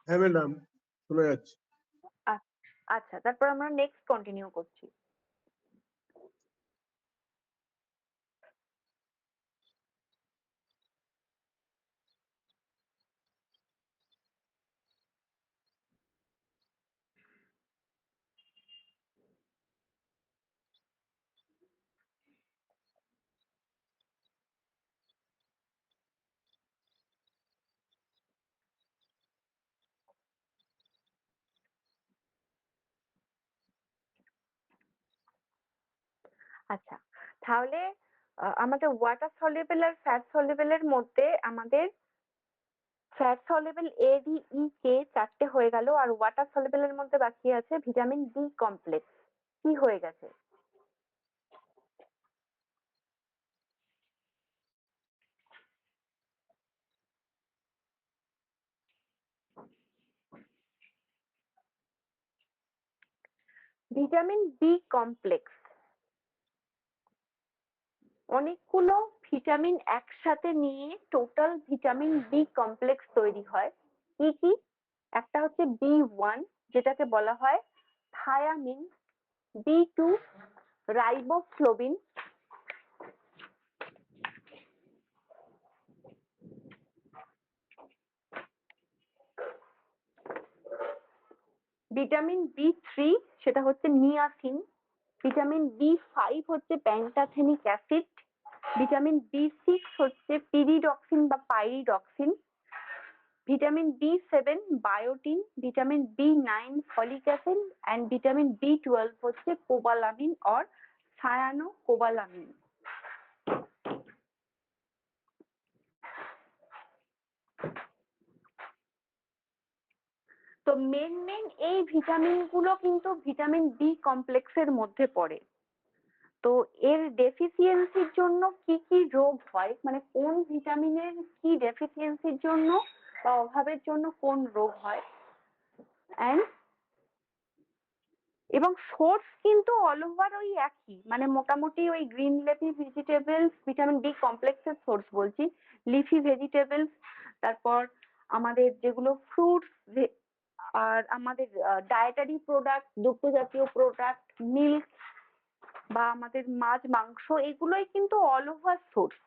হ্যাঁ ম্যাডাম, শোনা যাচ্ছে। আচ্ছা, তারপর আমরা নেক্সট কন্টিনিউ করছি। আচ্ছা, তাহলে আমাদের ওয়াটার সলিউবল আর ফ্যাট সলিউবল এর মধ্যে আমাদের fat soluble A D E K চারটে হয়ে গেল, আর ওয়াটার সলিউবল এর মধ্যে বাকি আছে ভিটামিন বি কমপ্লেক্স। কি হয়ে গেছে? ভিটামিন বি কমপ্লেক্স অনেকগুলো ভিটামিন একসাথে নিয়ে টোটাল ভিটামিন বি কমপ্লেক্স তৈরি হয়। কি কি? একটা হচ্ছে বি1, যেটাকে বলা হয় থায়ামিন, বি2 রাইবোফ্লোবিন, ভিটামিন বি3 সেটা হচ্ছে নিয়াসিন, ভিটামিন বি5 হচ্ছে প্যান্টাথেনিক অ্যাসিড, ভিটামিন বি6 হচ্ছে পিরিডক্সিন বা পাইরিডক্সিন, ভিটামিন বি7 biotin, vitamin B nine folic acid and vitamin বি12 হচ্ছে কোবালামিন অর সায়ানোকোবালামিন। তো মেন এই ভিটামিন গুলো কিন্তু ভিটামিন বি কমপ্লেক্সের মধ্যে পড়ে। তো এর ডেফিসিয়েন্সির জন্য কি কি রোগ হয়, মানে কোন ভিটামিনের কি ডেফিসিয়েন্সির জন্য বা অভাবের জন্য কোন রোগ হয়, এন্ড এবং সোর্স কিন্তু অল ওভার ওই একই, মানে মোটামুটি ওই green leafy vegetables, vitamin B কমপ্লেক্সের সোর্স বলছি, লিফি ভেজিটেবলস, তারপর আমাদের যেগুলো ফ্রুটস, আর আমাদের ডায়েটারি প্রোডাক্ট, দুগ্ধ জাতীয় প্রোডাক্ট, মিল্ক বা আমাদের মাছ মাংস, এগুলোই কিন্তু অল ওভার সোর্স।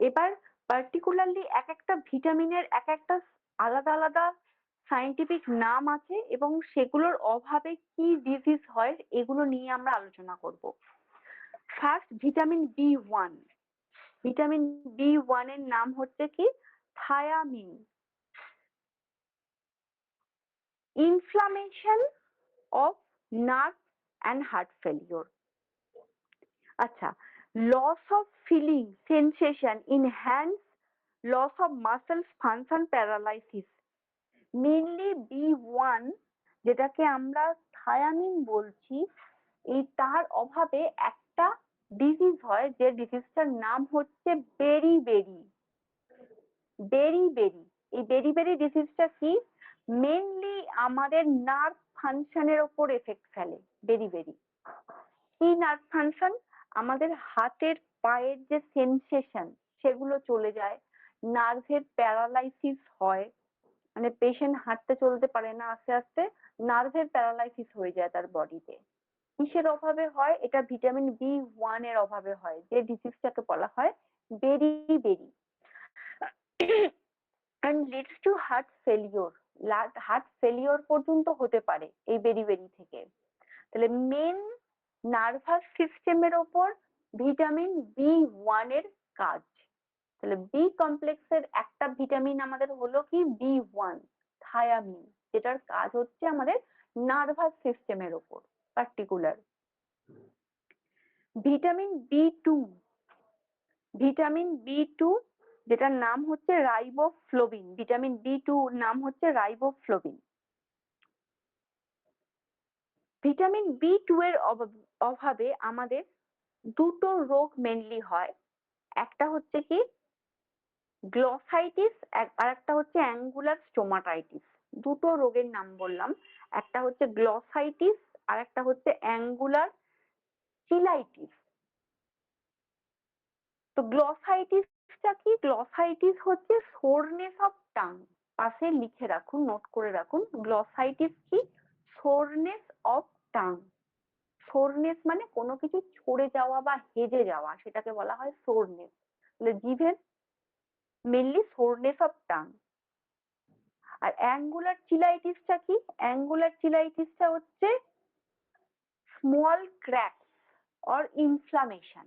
এবার পার্টিকুলারলি এক একটা ভিটামিনের এক একটা আলাদা আলাদা সায়েন্টিফিক নাম আছে এবং সেগুলোর অভাবে কি ডিজিজ হয় এগুলো নিয়ে আমরা আলোচনা করব। First vitamin B one. Vitamin B one এর নাম হচ্ছে কি thiamine. Inflammation of nerve and heart failure. আচ্ছা, loss of feeling sensation in hands, loss of muscles function paralysis. Mainly B one, যেটাকে আমরা থায়ামিন বলছি, এই তার অভাবে একটা ডিজিজ হয়, যে ডিজিজটার নাম হচ্ছে বেরি বেরি। এই বেরি ডিজিজটা কি? মেনলি আমাদের নার্ভ ফাংশনের ওপর এফেক্ট ফেলে বেরি। কি নার্ভ ফাংশন? আমাদের হাতের পায়ের যে সেন্সেশন সেগুলো চলে যায়, নার্ভের প্যারালাইসিস হয়, মানে পেশেন্ট হাঁটতে চলতে পারে না, আস্তে আস্তে নার্ভের প্যারালাইসিস হয়ে যায় তার বডিতে। কিসের অভাবে হয়? এটা ভিটামিন বি1 এর অভাবে হয়, যে ডিজিজটাকে বলা হয় বেরি। and leads to heart failure, heart failure পর্যন্ত হতে পারে এই বেরি থেকে। তাহলে মেন নার্ভাস সিস্টেমের ওপর ভিটামিন বি1 এর কাজ। তাহলে বি কমপ্লেক্সের একটা ভিটামিন আমাদের হলো কি বি1, থায়ামিন, যেটার কাজ হচ্ছে আমাদের নার্ভাস সিস্টেমের ওপর particular. Vitamin B2, vitamin B2 যেটার নাম হচ্ছে রাইবোফ্লোবিন, ভিটামিন বি2 নাম হচ্ছে রাইবোফ্লোবিন। ভিটামিন বি2 এর অভাবে আমাদের দুটো রোগ মেনলি হয়। একটা হচ্ছে কি গ্লসাইটিস, আর একটা হচ্ছে অ্যাঙ্গুলার স্টোমাটাইটিস। দুটো রোগের নাম বললাম, একটা হচ্ছে গ্লসাইটিস আর একটা হচ্ছে অ্যাঙ্গুলার চিলাইটিস। তো গ্লসাইটিস গ্লসাইটিসটা কি? গ্লসাইটিস হচ্ছে সোরনেস অফ টাং। পাশে লিখে রাখুন, নোট করে রাখুন। গ্লসাইটিস কি? Soreness of tongue. সোরনেস মানে কোনো কিছু ছড়ে যাওয়া বা হেজে যাওয়া, সেটাকে বলা হয় সোরনেস। তাহলে জিভের মেনলি সোরনেস অফ টাং। আর অ্যাঙ্গুলার চিলাইটিসটা কি? অ্যাঙ্গুলার চিলাইটিসটা হচ্ছে small cracks or inflammation.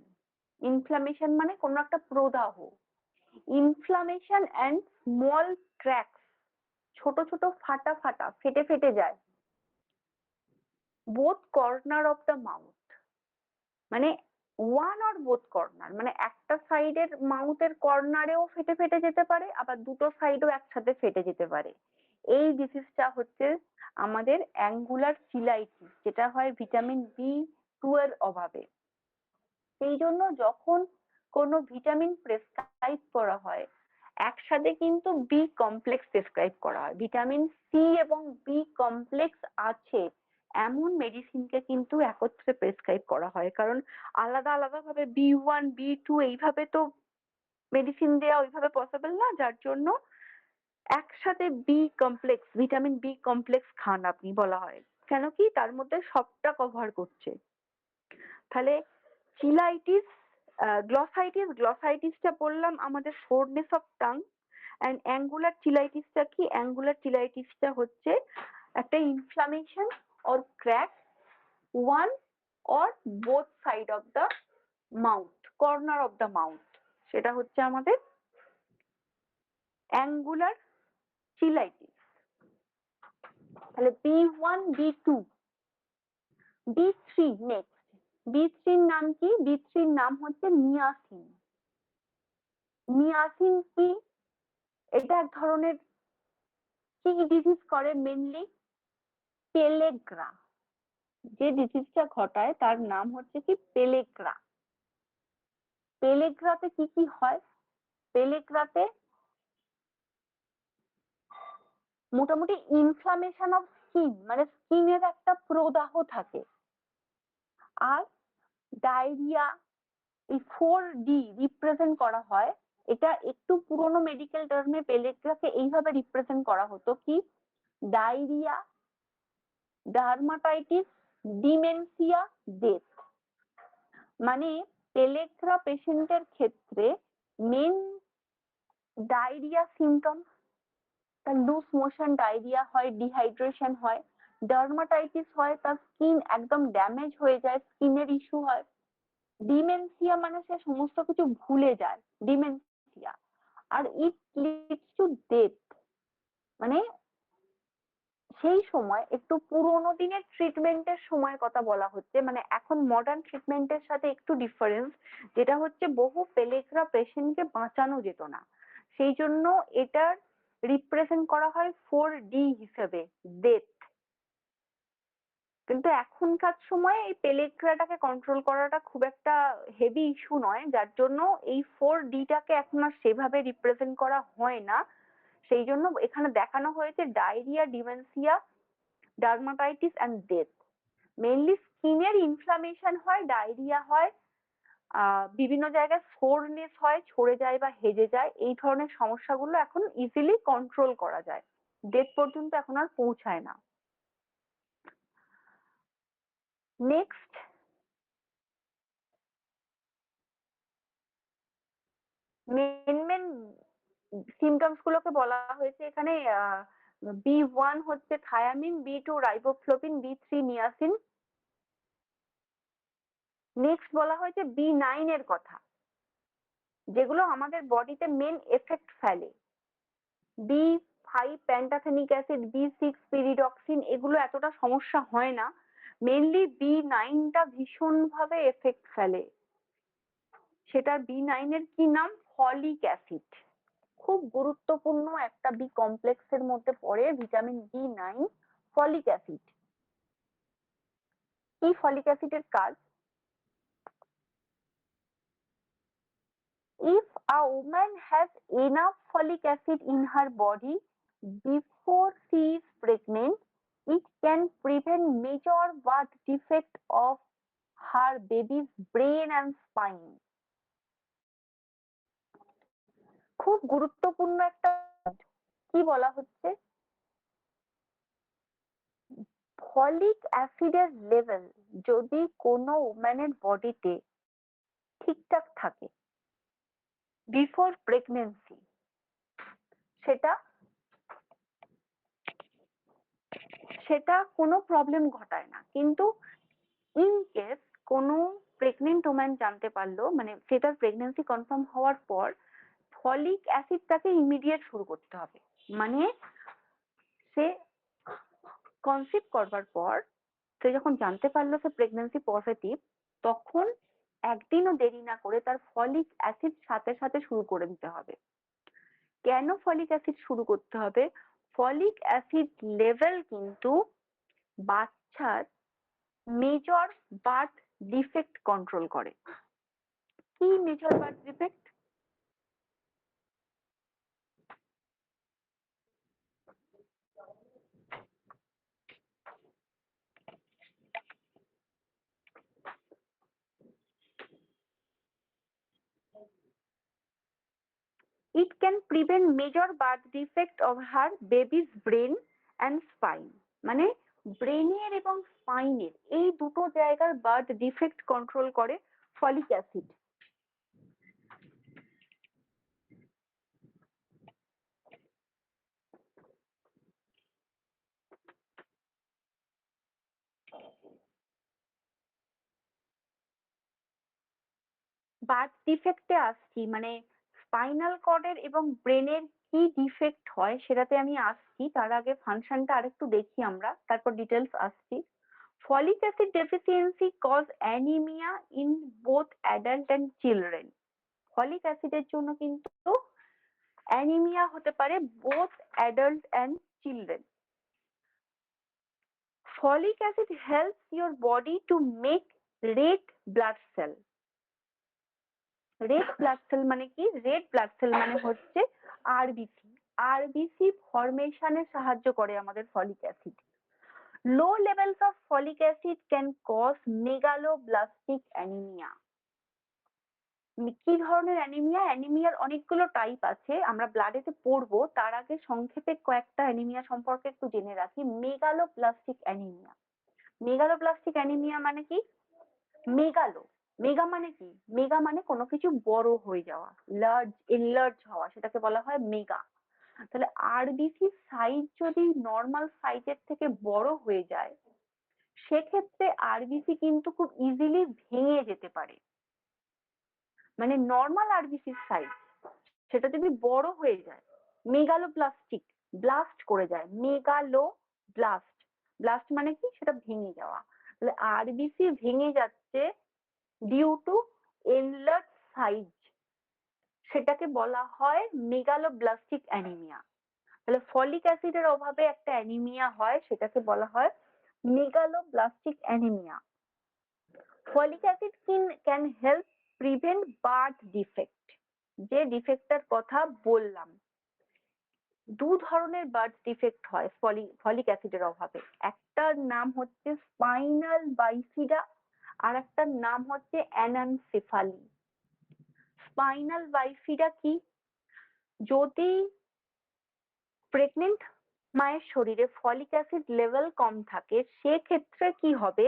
Inflammation মানে কোনো একটা প্রদাহ। ইনফ্লামেশন অ্যান্ড স্মল ক্র্যাকস, ছোট ছোট ফাটা ফাটা, ফেটে ফেটে যায় both corner of the mouth. মানে ওয়ান অর বোথ কর্নার, মানে একটা সাইডের মাউথের কর্নারেও ফেটে ফেটে যেতে পারে, আবার দুটো সাইডও একসাথে ফেটে যেতে পারে। এই ডিজিজটা হচ্ছে আমাদের অ্যাঙ্গুলার চিলাইটিস, যেটা হয় ভিটামিন বি টু এর অভাবে। সেই জন্য যখন কোনো ভিটামিন প্রেসক্রাইব করা হয়, একসাথে কিন্তু বি কমপ্লেক্স প্রেসক্রাইব করা হয়। ভিটামিন সি এবং বি কমপ্লেক্স আছে এমন মেডিসিনকে কিন্তু একত্রে প্রেসক্রাইব করা হয়, কারণ আলাদা আলাদা ভাবে বি1 বি2 এইভাবে তো মেডিসিন দেওয়া ওইভাবে পসিবল না, যার জন্য একসাথে B complex, vitamin B complex খান আপনি বলা হয়। কেন কি? তার মধ্যে সবটা কভার করছে। তাহলে চিলাইটিস, গ্লসাইটিসটা বললাম আমাদের soreness of tongue. And angular চিলাইটিসটা কি? অ্যাঙ্গুলার চিলাইটিসটা হচ্ছে একটা inflammation or crack one or both side of the mouth, corner of the mouth, সেটা হচ্ছে আমাদের অ্যাঙ্গুলার চিলাইটিস। তাহলে বি1 বি2, বি3 নেক্সট। বি3 নাম কি? বি3 নাম হচ্ছে নিয়াসিন। নিয়াসিন কি? এটা এক ধরনের কি ডিজিজ করে? মেনলি পেলেগ্রা। যে ডিজিজটা ঘটায় তার নাম হচ্ছে কি? পেলেগ্রা। পেলেগ্রাতে কি কি হয়? পেলেগ্রাতে মোটামুটি ইনফ্লামেশন অফ স্কিন, মানে স্কিনের একটা প্রদাহ থাকে। আর ডায়রিয়া, এই 4D রিপ্রেজেন্ট করা হয়। এটা একটু পুরোনো মেডিকেল টার্মে পেলেগ্রাকে এইভাবে রিপ্রেজেন্ট করা হতো কি? Diarrhoea, dermatitis, dementia, death. মানে পেলেগ্রা পেশেন্টের ক্ষেত্রে মেন ডায়রিয়া সিমটম, তার লুজ মোশন ডায়রিয়া হয়, ডিহাইড্রেশন হয়। ডার্মাটাইটিস হয়, তার স্কিন একদম ড্যামেজ হয়ে যায়, স্কিনের ইস্যু হয়। ডিমেনশিয়া মানে সে সমস্ত কিছু ভুলে যায়, ডিমেনশিয়া। আর ইট লিডস টু ডেথ, মানে সেই সময় একটু পুরোনো দিনের ট্রিটমেন্টের সময় কথা বলা হচ্ছে, মানে এখন মডার্ন ট্রিটমেন্টের সাথে একটু ডিফারেন্স, যেটা হচ্ছে বহু পেলেগ্রা পেশেন্টকে বাঁচানো যেত না, সেই জন্য এটার রিপ্রেজেন্ট করা হয় 4D হিসেবে, ডেথ। কিন্তু এখনকার সময়ে এই পেলেগ্রাটাকে কন্ট্রোল করাটা খুব একটা হেভি ইস্যু নয়, যার জন্য এই 4Dটাকে এখন আর সেভাবে রিপ্রেজেন্ট করা হয় না। সেই জন্য এখানে দেখানো হয়েছে diarrhoea, dementia, dermatitis and death. Mainly স্কিনের ইনফ্লামেশন হয়, ডায়রিয়া হয়, বিভিন্ন জায়গায় সোরনেস হয়, ছড়ে যায় বা হেজে যায়। এই ধরনের সমস্যাগুলো এখন ইজিলি কন্ট্রোল করা যায়, ডেথ পর্যন্ত এখন আর পৌঁছায় না। নেক্সট, মেন সিমটমস গুলোকে বলা হয়েছে এখানে। বি1 হচ্ছে থায়ামিন, বি2 রাইবোফ্লোভিন, বি3 নিয়াসিন। নেক্সট বলা হয়েছে বি9 এর কথা, যেগুলো আমাদের বডিতে মেন এফেক্ট ফেলে। বি5 প্যান্টাথেনিক অ্যাসিড, বি6 পিরিডক্সিন, এগুলো এতটা সমস্যা হয় না। মেনলি বি9টা ভীষণ ভাবে এফেক্ট ফেলে। সেটা বি9 এর কি নাম? Folic acid. খুব গুরুত্বপূর্ণ একটা বি কমপ্লেক্সের মধ্যে পড়ে ভিটামিন বি9, ফলিক অ্যাসিড। কি ফলিক অ্যাসিডের কাজ? If a woman has enough folic acid in her body before she is pregnant, it can prevent major birth defect of her baby's brain and spine. খুব গুরুত্বপূর্ণ একটা কি বলা হচ্ছে, ফলিক অ্যাসিডের লেভেল যদি কোনো ওম্যানের বডিতে ঠিকঠাক থাকে বিফোর প্রেগনেন্সি, সেটা সেটা কোনো প্রবলেম ঘটায় না। কিন্তু ইন কেস কোনো প্রেগনেন্ট ওম্যান জানতে পারলো, মানে সেটার প্রেগনেন্সি কনফার্ম হওয়ার পর ফলিক অ্যাসিডটাকে ইমিডিয়েট শুরু করতে হবে। মানে সে কনসিভ করবার পর সে যখন জানতে পারলো সে প্রেগনেন্সি পজিটিভ, তখন একদিনও দেরি না করে তার ফলিক অ্যাসিড সাথে সাথে শুরু করে দিতে হবে। কেন ফলিক অ্যাসিড শুরু করতে হবে? ফলিক অ্যাসিড লেভেল কিন্তু বাচ্চার মেজর বার্থ ডিফেক্ট কন্ট্রোল করে। কি major birth defect? It can prevent major birth defect of her baby's brain and spine. মানে ব্রেনের এবং স্পাইনের এই দুটো জায়গার বার্থ ডিফেক্ট কন্ট্রোল করে ফলিক অ্যাসিড। বার্থ ডিফেক্টে আসছি, মানে স্পাইনাল কর্ডের এবং ব্রেনের কি ডিফেক্ট হয় সেটাতে আমি আসছি। তার আগে ফাংশনটা আরেকটু দেখি আমরা, তারপর ডিটেলস আসছি। Folic acid deficiency cause anaemia in both adult and children. Folic অ্যাসিডের জন্য কিন্তু অ্যানিমিয়া হতে পারে both adult and children. Folic acid helps your body to make red blood cell. Red blood cell মানে কি? রেড ব্লাড সেল মানে হচ্ছে আরবিসি। আরবিসি ফরমেশনে সাহায্য করে আমাদের folic acid. Low levels of folic acid can cause megaloblastic anaemia. কি ধরনের অ্যানিমিয়া? অ্যানিমিয়ার অনেকগুলো টাইপ আছে, আমরা ব্লাডেতে পড়বো। তার আগে সংক্ষেপে কয়েকটা অ্যানিমিয়া সম্পর্কে একটু জেনে রাখি। Megaloblastic anaemia. মেগালোপ্লাস্টিক অ্যানিমিয়া মানে কি? মেগালো, মেগা মানে কি? মেগা মানে কোনো কিছু বড় হয়ে যাওয়া, লার্জ, এনলার্জ হওয়া, সেটাকে বলা হয় মেগা। তাহলে আরবিসি সাইজ যদি নর্মাল সাইজের থেকে বড় হয়ে যায়, সেক্ষেত্রে আরবিসি কিন্তু খুব ইজিলি ভেঙে যেতে পারে। মানে নর্মাল আরবিসির সাইজ সেটা যদি বড় হয়ে যায়, মেগালোপ্লাস্টিক, ব্লাস্ট করে যায়, মেগালো ব্লাস্ট। ব্লাস্ট মানে কি? সেটা ভেঙে যাওয়া। তাহলে আরবিসি ভেঙে যাচ্ছে ডিউ টু এনলার্জ সাইজ, সেটাকে বলা হয় মেগালোব্লাস্টিক অ্যানিমিয়া। তাহলে ফলিক অ্যাসিডের অভাবে একটা অ্যানিমিয়া হয়, সেটাকে বলা হয় megaloblastic anaemia. Folic acid can help prevent birth defect. যে ডিফেক্টটার কথা বললাম, দু ধরনের বার্থ ডিফেক্ট হয় ফলিক অ্যাসিডের অভাবে। একটার নাম হচ্ছে স্পাইনাল বাইফিডা, আর একটার নাম হচ্ছে অ্যানানসেফালি। স্পাইনাল বাইফিডা কি? যদি প্রেগনেন্ট মায়ের শরীরে ফলিক অ্যাসিড লেভেল কম থাকে, সেক্ষেত্রে কি হবে?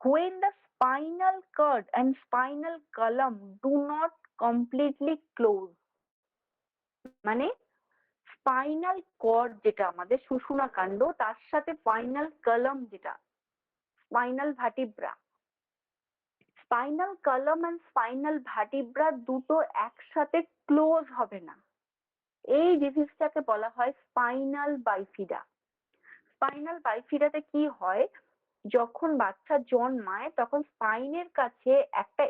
when the spinal cord and spinal column do not completely close, মানে স্পাইনাল কর্ড যেটা আমাদের সুষুম্না কাণ্ড, তার সাথে স্পাইনাল কলাম যেটা spinal vertebra, spinal column and spinal vertebra দুটো একসাথে ক্লোজ হবে না, এই ডিজিজটাকে বলা হয় স্পাইনাল বাইফিডা। স্পাইনাল বাইফিডাতে কি হয়? যখন বাচ্চা জন্মায় তখন স্পাইনের কাছে একটা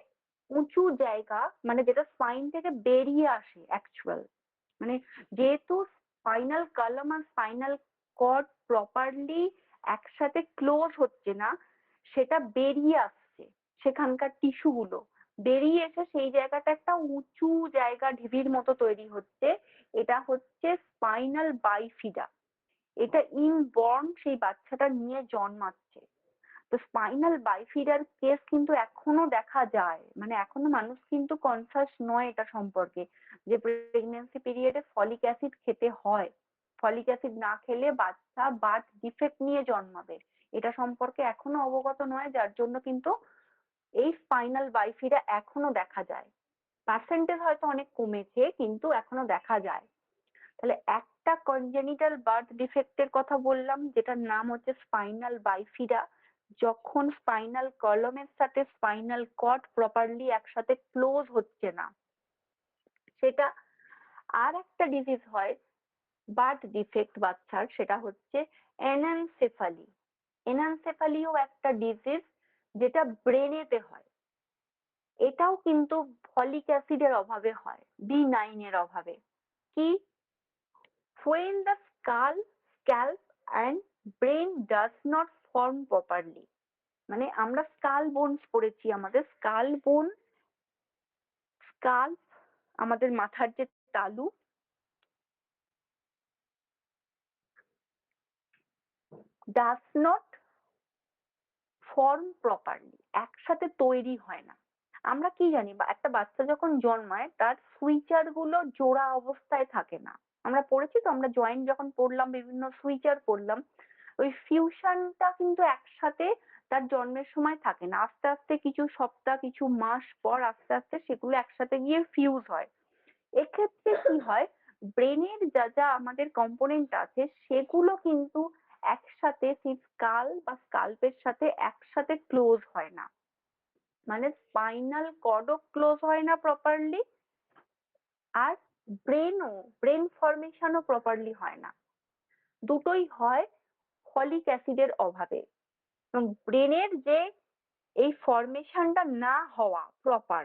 উঁচু জায়গা, মানে যেটা স্পাইন থেকে বেরিয়ে আসে অ্যাকচুয়াল, মানে যেহেতু স্পাইনাল কলাম আর স্পাইনাল কর্ড প্রপারলি একসাথে ক্লোজ হচ্ছে না, সেটা বেরিয়ে আসছে, সেখানকার টিস্যু গুলো বেরিয়ে এসে সেই জায়গাটা একটা উঁচু জায়গা ঢিবির মতো তৈরি হচ্ছে। এটা হচ্ছে স্পাইনাল বাইফিডা। এটা ইনবর্ন সেই বাচ্চাটা নিয়ে জন্মাচ্ছে। তো তো স্পাইনাল বাইফিডার কেস কিন্তু এখনো দেখা যায়, মানে এখনো মানুষ কিন্তু কনসাস নয় এটা সম্পর্কে যে প্রেগন্যান্সি পিরিয়ডে ফলিক অ্যাসিড খেতে হয়, ফলিক অ্যাসিড না খেলে বাচ্চা বার্থ ডিফেক্ট নিয়ে জন্মাবে, এটা সম্পর্কে এখনো অবগত নয়, যার জন্য কিন্তু এই স্পাইনাল বাইফিডা এখনো দেখা যায়। পার্সেন্টেজ হয়তো অনেক কমেছে কিন্তু এখনো দেখা যায়। তাহলে একটা কনজেনিটাল বার্থ ডিফেক্টের কথা বললাম যেটার নাম হচ্ছে স্পাইনাল বাইফিডা, যখন স্পাইনাল কলমের সাথে স্পাইনাল কর্ড প্রপারলি একসাথে ক্লোজ হচ্ছে না, সেটা। আর একটা ডিজিজ হয় বার্থ ডিফেক্ট বাচ্চার, সেটা হচ্ছে এনানসেফালি। এনানসেফালিও একটা ডিজিজ যেটা ব্রেনেতে হয়, এটাও কিন্তু ফলিক অ্যাসিডের অভাবে হয়, B9 এর অভাবে। কি? when the scalp and brain does not form properly, মানে আমরা স্কাল বোনস পড়েছি, আমাদের স্কাল আমাদের মাথার যে তালু, does not form properly, একসাথে তৈরি হয় না। আমরা কি জানি, বা একটা বাচ্চা যখন জন্মায় তার সুইচার গুলো জোড়া অবস্থায় থাকে না, আমরা পড়েছি তো, আমরা জয়েন্ট যখন পড়লাম বিভিন্ন সুইচার পড়লাম, ওই ফিউশনটা কিন্তু একসাথে তার জন্মের সময় থাকে না, আস্তে আস্তে কিছু সপ্তাহ কিছু মাস পর আস্তে আস্তে সেগুলো একসাথে গিয়ে ফিউজ হয়। এক্ষেত্রে কি হয়, ব্রেনের যা যা আমাদের কম্পোনেন্ট আছে সেগুলো কিন্তু একসাথে সেই স্কাল বা স্কাল্পের সাথে একসাথে ক্লোজ হয় না, মানে স্পাইনাল কর্ডও ক্লোজ হয় না প্রপারলি, আর ব্রেন ফরমেশনও প্রপারলি হয় না। দুটোই হয় ফলিক অ্যাসিডের অভাবে। এবং ব্রেনের যে এই ফরমেশনটা না হওয়া প্রপার,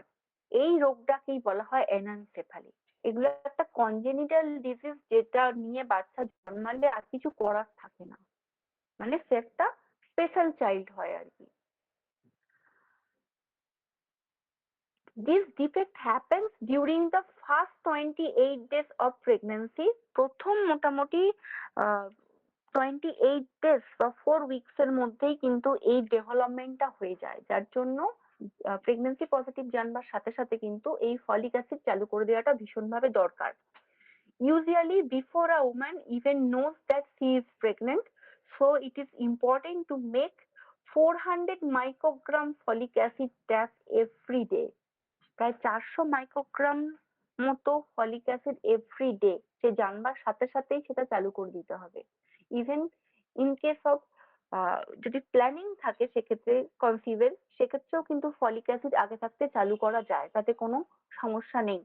এই রোগটাকেই বলা হয় এনানসেফালি। এগুলো একটা কনজেনিটাল ডিজিজ যেটা নিয়ে বাচ্চা জন্মালে আর কিছু করার থাকে না, মানে সে একটা স্পেশাল চাইল্ড হয় আর কি। This defect happens during the first 28 days of pregnancy, প্রথম মোটামুটি 28 days বা 4 weeks এর মধ্যেই কিন্তু এই ডেভেলপমেন্টটা হয়ে যায়, যার জন্য প্রেগন্যান্সি পজিটিভ জানবার সাথে সাথে কিন্তু এই ফলিক অ্যাসিড চালু করে দেওয়াটা ভীষণভাবে দরকার। Usually before a woman even knows that she is pregnant, so it is important to make 400 microgram folic acid test every day, প্রায় 400 মাইক্রোগ্রাম মতো ফলিক অ্যাসিড এভরি ডে সে জানবার সাথে সাথেই সেটা চালু করে দিতে হবে। ইভেন ইন কেস অফ যদি প্ল্যানিং থাকে সেক্ষেত্রে কনসিভের, সেক্ষেত্রেও কিন্তু ফলিক অ্যাসিড আগে থাকতে চালু করা যায়, তাতে কোনো সমস্যা নেই,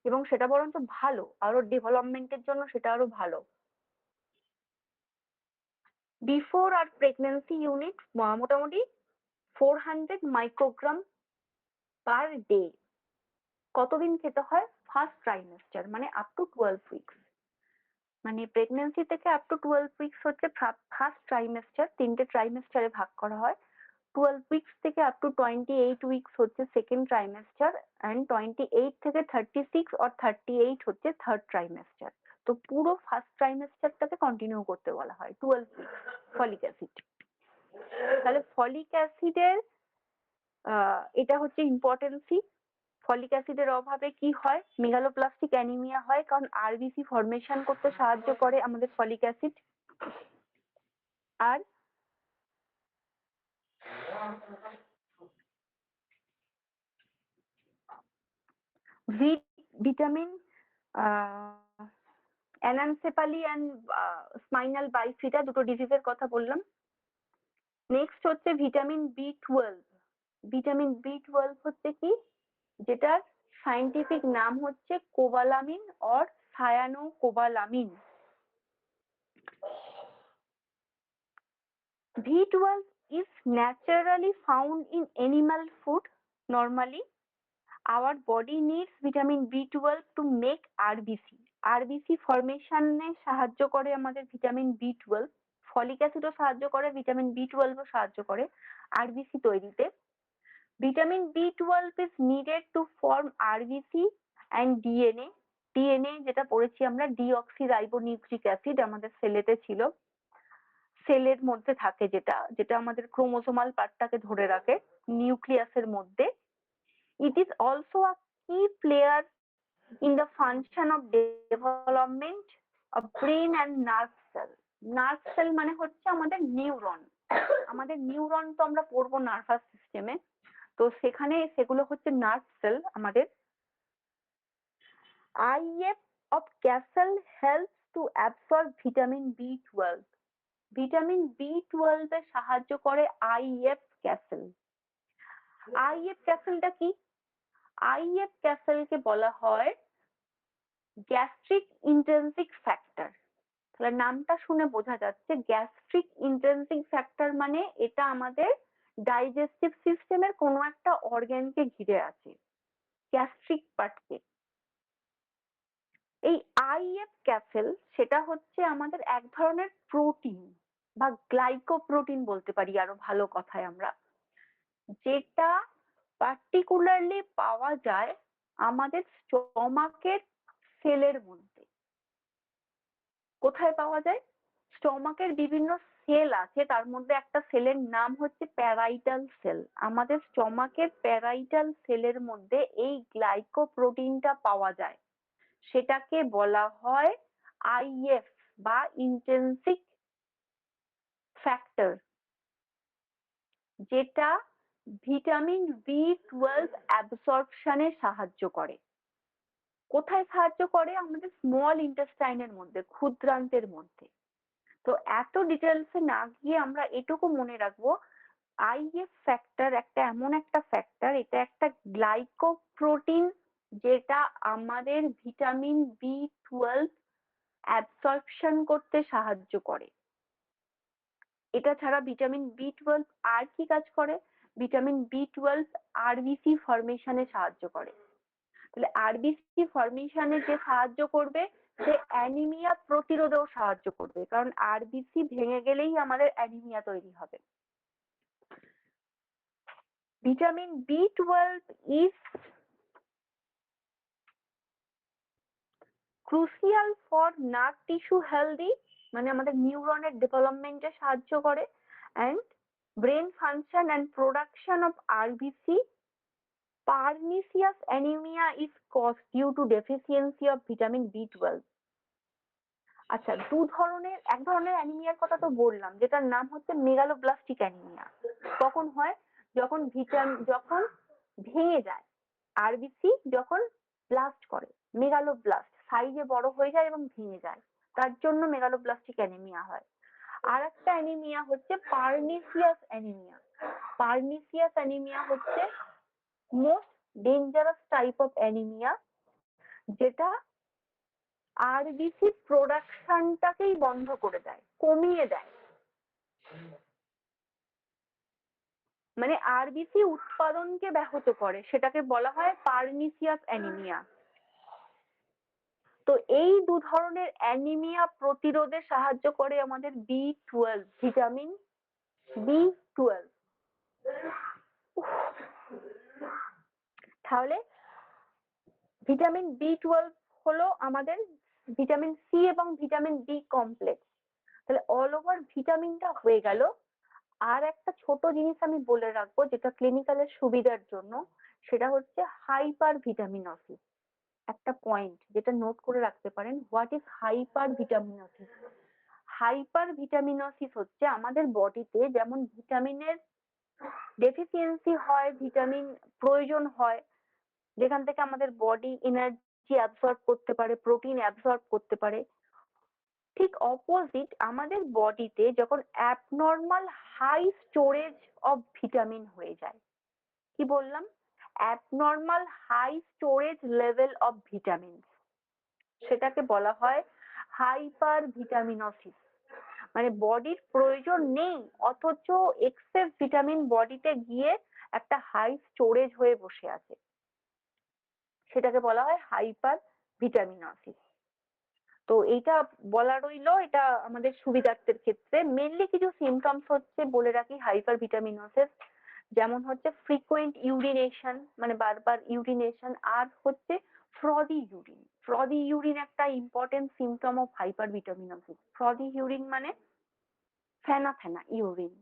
এবং সেটা বরঞ্চ ভালো, আরো ডেভেলপমেন্টের জন্য সেটা আরো ভালো। বিফোর আর প্রেগন্যান্সি ইউনিট মোটামুটি 400 মাইক্রোগ্রাম পার ডে। কতদিন খেতে হয়? ফার্স্ট ট্রাইমেস্টার মানে আপ টু 12 উইকস, মানে প্রেগন্যান্সি থেকে আপ টু 12 উইকস হচ্ছে ফার্স্ট ট্রাইমেস্টার, তিনটে ট্রাইমেস্টারে ভাগ করা হয়। 12 উইকস থেকে আপ টু 28 উইকস হচ্ছে সেকেন্ড ট্রাইমেস্টার, এন্ড 28 থেকে 36 অর 38 হচ্ছে থার্ড ট্রাইমেস্টার। তো পুরো ফার্স্ট ট্রাইমেস্টারটাকে কন্টিনিউ করতে বলা হয় 12 উইকস ফলিক অ্যাসিড। তাহলে ফলিক অ্যাসিডের এটা হচ্ছে ইম্পর্টেন্সি। ফলিক অ্যাসিডের অভাবে কি হয়? মেগালোপ্লাস্টিক অ্যানিমিয়া হয়, কারণ আরবিসি ফরমেশন করতে সাহায্য করে আমাদের ফলিক অ্যাসিড। আর vitamin anencephaly and spinal bifida দুটো ডিজিজের কথা বললাম। নেক্সট হচ্ছে ভিটামিন B12। ভিটামিন B12 হচ্ছে কি, যেটার সায়েন্টিফিক নাম হচ্ছে cobalamin or cyanocobalamin. B12 is naturally found in animal food. Normally, our body needs vitamin B12 to make RBC. RBC ফরমেশনে সাহায্য করে আমাদের ভিটামিন B12, ফলিক অ্যাসিডও সাহায্য করে, ভিটামিন B12ও সাহায্য করে আরবিসি তৈরিতে। Vitamin B12 is needed to form RBC and DNA. DNA যেটা পড়েছি আমরা ডিঅক্সিরাইবোনিউক্লিক অ্যাসিড আমাদের সেলেতে ছিল। সেলের মধ্যে থাকে, যেটা যেটা আমাদের ক্রোমোসোমাল পার্টটাকে ধরে রাখে নিউক্লিয়াসের মধ্যে। ইট ইজ অলসো আ কি player in the function of development of brain and nerve cell. Nerve cell মানে হচ্ছে আমাদের নিউরন। আমাদের নিউরন তো আমরা পড়বো নার্ভাস সিস্টেমে, তো সেখানে সেগুলো হচ্ছে নার্ভ সেল আমাদের। IF of Castle helps to absorb vitamin B12. Vitamin B12 এ সাহায্য করে IF ক্যাসেল। IF ক্যাসেলটা কি? IF ক্যাসেলকে বলা হয় গ্যাস্ট্রিক ইন্ট্রিনসিক ফ্যাক্টর। তাহলে নামটা শুনে বোঝা যাচ্ছে গ্যাস্ট্রিক ইন্ট্রিনসিক ফ্যাক্টর মানে এটা আমাদের ডাইজেস্টিভ সিস্টেমের কোনো একটা অর্গানকে ঘিরে আছে, গ্যাস্ট্রিক পার্টকে। এই আইএফ ক্যাসেল সেটা হচ্ছে আমাদের এক ধরনের প্রোটিন বা গ্লাইকোপ্রোটিন বলতে পারি আরো ভালো কথায় আমরা, যেটা পার্টিকুলারলি পাওয়া যায় আমাদের স্টমাকের সেলের মধ্যে। কোথায় পাওয়া যায়? স্টমাকের বিভিন্ন সেল আছে, তার মধ্যে একটা সেলের নাম হচ্ছে প্যারাইটাল সেল। আমাদের স্টমাকের প্যারাইটাল সেলের মধ্যে এই গ্লাইকোপ্রোটিনটা পাওয়া যায়, সেটাকে বলা হয় আইএফ বা ইন্ট্রিনসিক ফ্যাক্টর, যেটা ভিটামিন B12 অ্যাবসর্পশনে সাহায্য করে। কোথায় সাহায্য করে? আমাদের স্মল ইন্টেস্টাইনের মধ্যে, ক্ষুদ্রান্তের মধ্যে। তো এত ডিটেলসে না গিয়ে আমরা এটুকু মনে রাখবো, আইএফ ফ্যাক্টর একটা এমন একটা ফ্যাক্টর, এটা একটা গ্লাইকোপ্রোটিন যেটা আমাদের ভিটামিন B12 অ্যাবসর্পশন করতে সাহায্য করে। এটা ছাড়া ভিটামিন B12 আর কি কাজ করে? ভিটামিন B12 আরবিসি ফরমেশনে সাহায্য করে। তাহলে আরবিসি ফরমেশনে যে সাহায্য করবে, সে অ্যানিমিয়া প্রতিরোধেও সাহায্য করবে, কারণ আরবিসি ভেঙে গেলেই আমাদের অ্যানিমিয়া তৈরি হবে। Vitamin B12 is crucial for nerve tissue healthy, মানে আমাদের নিউরনের ডেভেলপমেন্টে সাহায্য করে, and brain function and production of RBC. Pernicious anemia is caused due to deficiency of vitamin B12. আচ্ছা, এক ধরনের অ্যানিমিয়ার কথা তো বললাম, যেটার নাম হচ্ছে মেগালোব্লাস্টিক অ্যানিমিয়া। কখন হয়? যখন যখন ভেঙে যায়, আরবিসি যখন ব্লাস্ট করে, মেগালোব্লাস্ট সাইজে বড় হয়ে যায় এবং ভেঙে যায়, তার জন্য মেগালোব্লাস্টিক অ্যানিমিয়া হয়। আর একটা অ্যানিমিয়া হচ্ছে পার্নিসিয়াস অ্যানিমিয়া। পার্নিসিয়াস অ্যানিমিয়া হচ্ছে most dangerous type of anaemia, যেটা আরবিসি প্রোডাকশনটাকেই বন্ধ করে দেয়, কমিয়ে দেয়। মানে আরবিসি উৎপাদনকে ব্যাহত করে, সেটাকে বলা হয় পার্নিসিয়াস অ্যানিমিয়া। তো এই দু ধরনের অ্যানিমিয়া প্রতিরোধে সাহায্য করে আমাদের B12, ভিটামিন B12। তাহলে ভিটামিন B12 হলো আমাদের ভিটামিন সি এবং ভিটামিন ডি কমপ্লেক্স। তাহলে অল ওভার ভিটামিনটা হয়ে গেল। আর একটা ছোট জিনিস আমি বলে রাখবো যেটা ক্লিনিক্যালের সুবিধার জন্য, সেটা হচ্ছে হাইপার ভিটামিনোসিস। একটা পয়েন্ট যেটা নোট করে রাখতে পারেন, what is hyper vitaminosis? Hyper vitaminosis হচ্ছে আমাদের বডিতে যেমন ভিটামিনের ডেফিসিয়েন্সি হয়, ভিটামিন প্রয়োজন হয়, যেখান থেকে আমাদের বডি এনার্জি অ্যাবসর্ব করতে পারে, প্রোটিন অ্যাবসর্ব করতে পারে, ঠিক অপোজিট আমাদের বডিতে যখন abnormal high storage of vitamin হয়ে যায়। কি বললাম? Abnormal high storage level of vitamin, সেটাকে বলা হয় হাইপার ভিটামিনোসিস। মানে বডির প্রয়োজন নেই, অথচ এক্সেস ভিটামিন বডিতে গিয়ে একটা হাই স্টোরেজ হয়ে বসে আছে, সেটাকে বলা হয় হাইপার ভিটামিনোসিস। তো এইটা বলা রইলো, এটা আমাদের সুবিধার্থের ক্ষেত্রে। মেনলি কিছু সিমটমস হচ্ছে বলে রাখি হাইপার ভিটামিনোসিস, যেমন হচ্ছে ফ্রিকুয়েন্ট ইউরিনেশন, মানে বারবার ইউরিনেশন, আর হচ্ছে ফ্রদি ইউরিন। ফ্রদি ইউরিন একটা important symptom of hyper vitaminosis. Frothy urine মানে ফেনা ফেনা ইউরিন,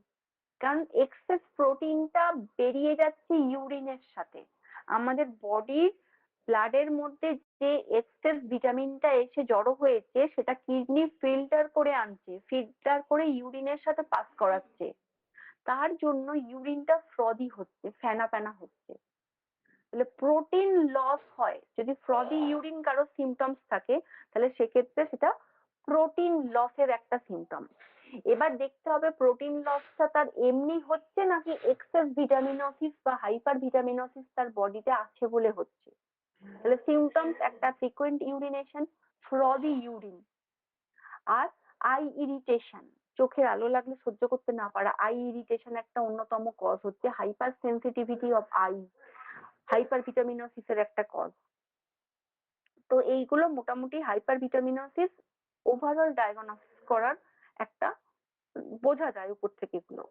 কারণ এক্সেস প্রোটিনটা বেরিয়ে যাচ্ছে ইউরিনের সাথে। আমাদের বডির ব্লাডের মধ্যে যে এক্সেস ভিটামিনটা এসে জড়ো হয়েছে সেটা কিডনি ফিল্টার করে আনছে, ফিল্টার করে ইউরিনের সাথে পাস করাচ্ছে, তার জন্য ইউরিনটা ফ্রদি হচ্ছে, ফেনা ফেনা হচ্ছে। তাহলে প্রোটিন লস হয় যদি ফ্রদি ইউরিন কারো সিমটমস থাকে, তাহলে সেক্ষেত্রে সেটা প্রোটিন লসের একটা সিমটম। এবার দেখতে হবে প্রোটিন লসটা তার এমনি হচ্ছে নাকি এক্সেস ভিটামিনোসিস বা হাইপার ভিটামিনোসিস তার বডিতে আছে বলে হচ্ছে। তাহলে সিমটমস একটা ফ্রিকুয়েন্ট ইউরিনেশন, ফ্রদি ইউরিন, আর আই ইরিটেশন, চোখের আলো লাগলে সহ্য করতে না পারা, আই ইরিটেশন একটা অন্যতম কজ হচ্ছে hyper sensitivity of eye, hyper ভিটামিনোসিসের একটা কজ। তো এইগুলো মোটামুটি হাইপার ভিটামিনোসিস ওভারঅল ডায়াগনোসিস করার একটা বোঝা যায় উপর থেকে এগুলো।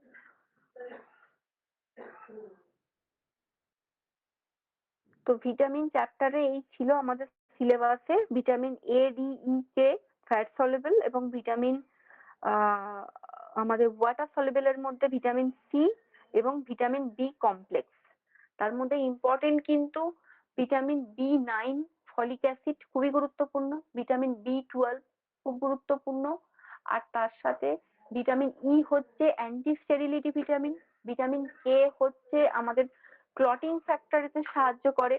তো ভিটামিন চ্যাপ্টারে এই ছিল আমাদের সিলেবাসে, vitamin A D E K fat soluble, এবং ভিটামিন আমাদের ওয়াটার সলিবল এর মধ্যে ভিটামিন সি এবং ভিটামিন বি কমপ্লেক্স। তার মধ্যে ইম্পর্টেন্ট কিন্তু ভিটামিন বি9, ফলিক অ্যাসিড খুবই গুরুত্বপূর্ণ, ভিটামিন বি12 খুব গুরুত্বপূর্ণ, আর তার সাথে ভিটামিন ই হচ্ছে anti sterility vitamin, vitamin K হচ্ছে আমাদের ক্লটিং ফ্যাক্টরিতে সাহায্য করে,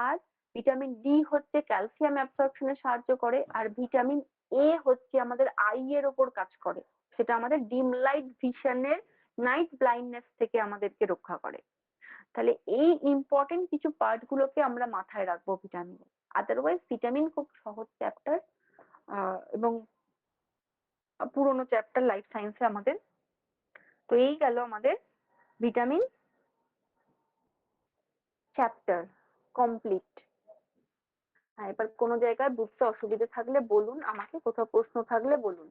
আর ভিটামিন ডি হচ্ছে ক্যালসিয়াম অ্যাবসর্পশনে সাহায্য করে, আর ভিটামিন এ হচ্ছে আমাদের আই এর ওপর কাজ করে, সেটা আমাদের ডিম লাইট ভিশনের নাইট ব্লাইন্ডনেস থেকে আমাদেরকে রক্ষা করে। তাহলে এই ইম্পর্টেন্ট কিছু পার্ট গুলোকে আমরা মাথায় রাখবো ভিটামিন। আদারওয়াইজ ভিটামিন খুব সহজ চ্যাপ্টার, এবং পুরোনো চ্যাপ্টার লাইফ সায়েন্সে আমাদের। তো এই গেল আমাদের ভিটামিন চ্যাপ্টার কমপ্লিট। হ্যাঁ, এবার কোনো জায়গায় বুঝতে অসুবিধা থাকলে বলুন আমাকে, কোথাও প্রশ্ন থাকলে বলুন।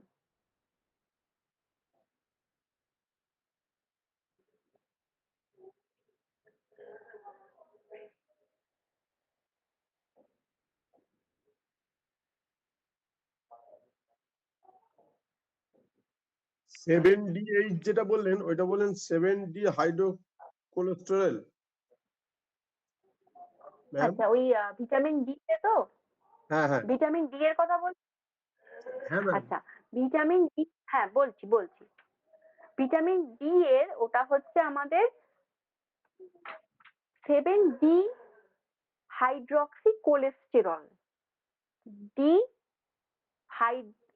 সেভেন ডি এইট যেটা বললেন ওইটা বললেন 7D হাইড্রো কোলেস্টেরল। ম্যাম আচ্ছা, ওই ভিটামিন ডি তে তো, হ্যাঁ হ্যাঁ ভিটামিন ডি এর কথা বল। হ্যাঁ ম্যাম। আচ্ছা, ভিটামিন ডি, হ্যাঁ বলছি বলছি। ভিটামিন ডি এর ওটা হচ্ছে আমাদের 7D hydroxy cholesterol, D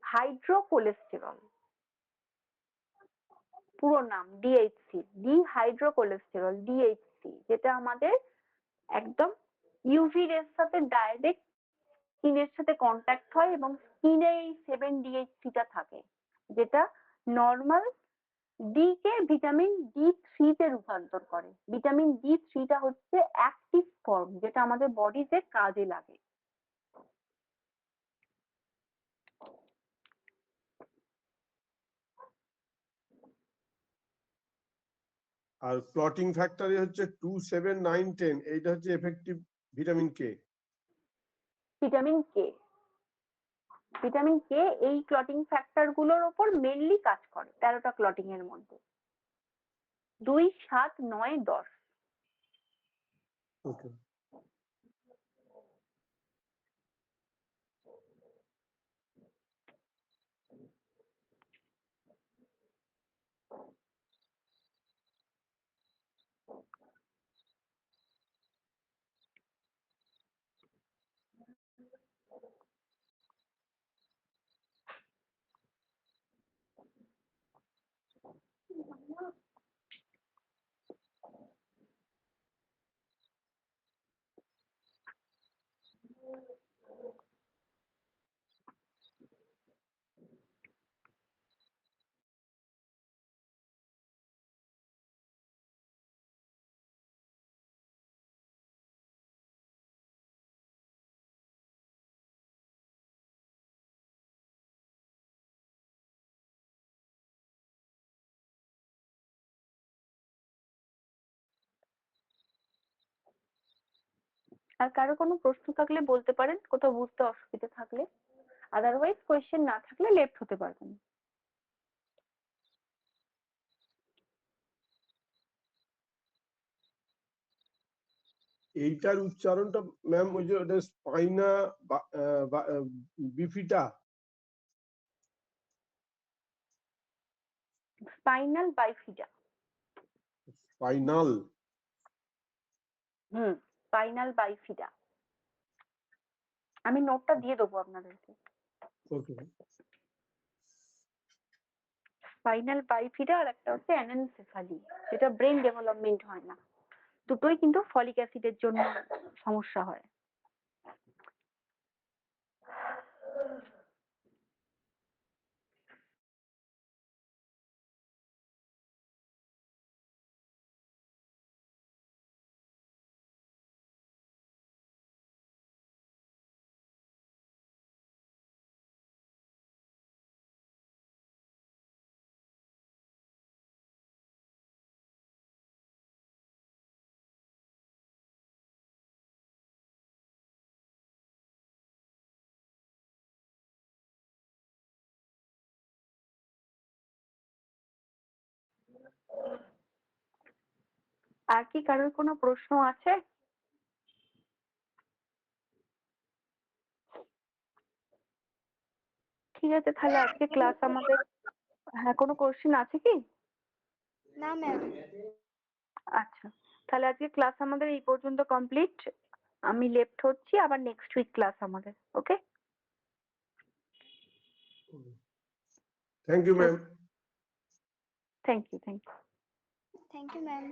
hydro cholesterol, পুরো নাম DHC, D hydro cholesterol, DHC, যেটা আমাদের একদম ইউভি রের সাথে ডাইরেক্ট স্কিনের সাথে কন্ট্যাক্ট হয় এবং স্কিনে এই 7DHC টা থাকে, যেটা normal D K vitamin D3 তে রূপান্তর করে। ভিটামিন ডি3 টা হচ্ছে অ্যাক্টিভ ফর্ম, যেটা আমাদের বডিতে কাজে লাগে। আর ক্লটিং ফ্যাক্টরি হচ্ছে 2, 7, 9, 10, এইটা হচ্ছে effective vitamin K. Vitamin K, vitamin K এই ক্লটিং ফ্যাক্টর গুলোর উপর মেনলি কাজ করে, 13টা ক্লটিং এর মধ্যে 2, 7, 9, 10। ওকে। আর কারো কোনো প্রশ্ন থাকলে বলতে পারেন, কোথাও বুঝতে অসুবিধা থাকলে। আদারওয়াইজ কোয়েশ্চেন না থাকলে লেফট হতে পারবেন। এইটার উচ্চারণটা ম্যাম ওই যে ওটা spina bifida, spinal bifida. Spinal. Spinal bifida. আমি নোটটা দিয়ে দেবো আপনাদেরকে। ওকে। স্পাইনাল বাইফিডা আর একটা হচ্ছে অ্যানেনসেফালি, যেটা ব্রেন ডেভেলপমেন্ট হয় না। দুটোই কিন্তু ফলিক অ্যাসিডের জন্য সমস্যা হয়। আর কি কারোর কোনো প্রশ্ন আছে? ঠিক আছে, তাহলে আজকে ক্লাস আমাদের, হ্যাঁ কোনো কোশ্চেন আছে কি? না ম্যাম। আচ্ছা, তাহলে আজকে ক্লাস আমাদের এই পর্যন্ত কমপ্লিট। আমি লেফট হচ্ছি, আবার নেক্সট উইক ক্লাস আমাদের। Okay, thank you ma'am. Thank you. Thank you ma'am.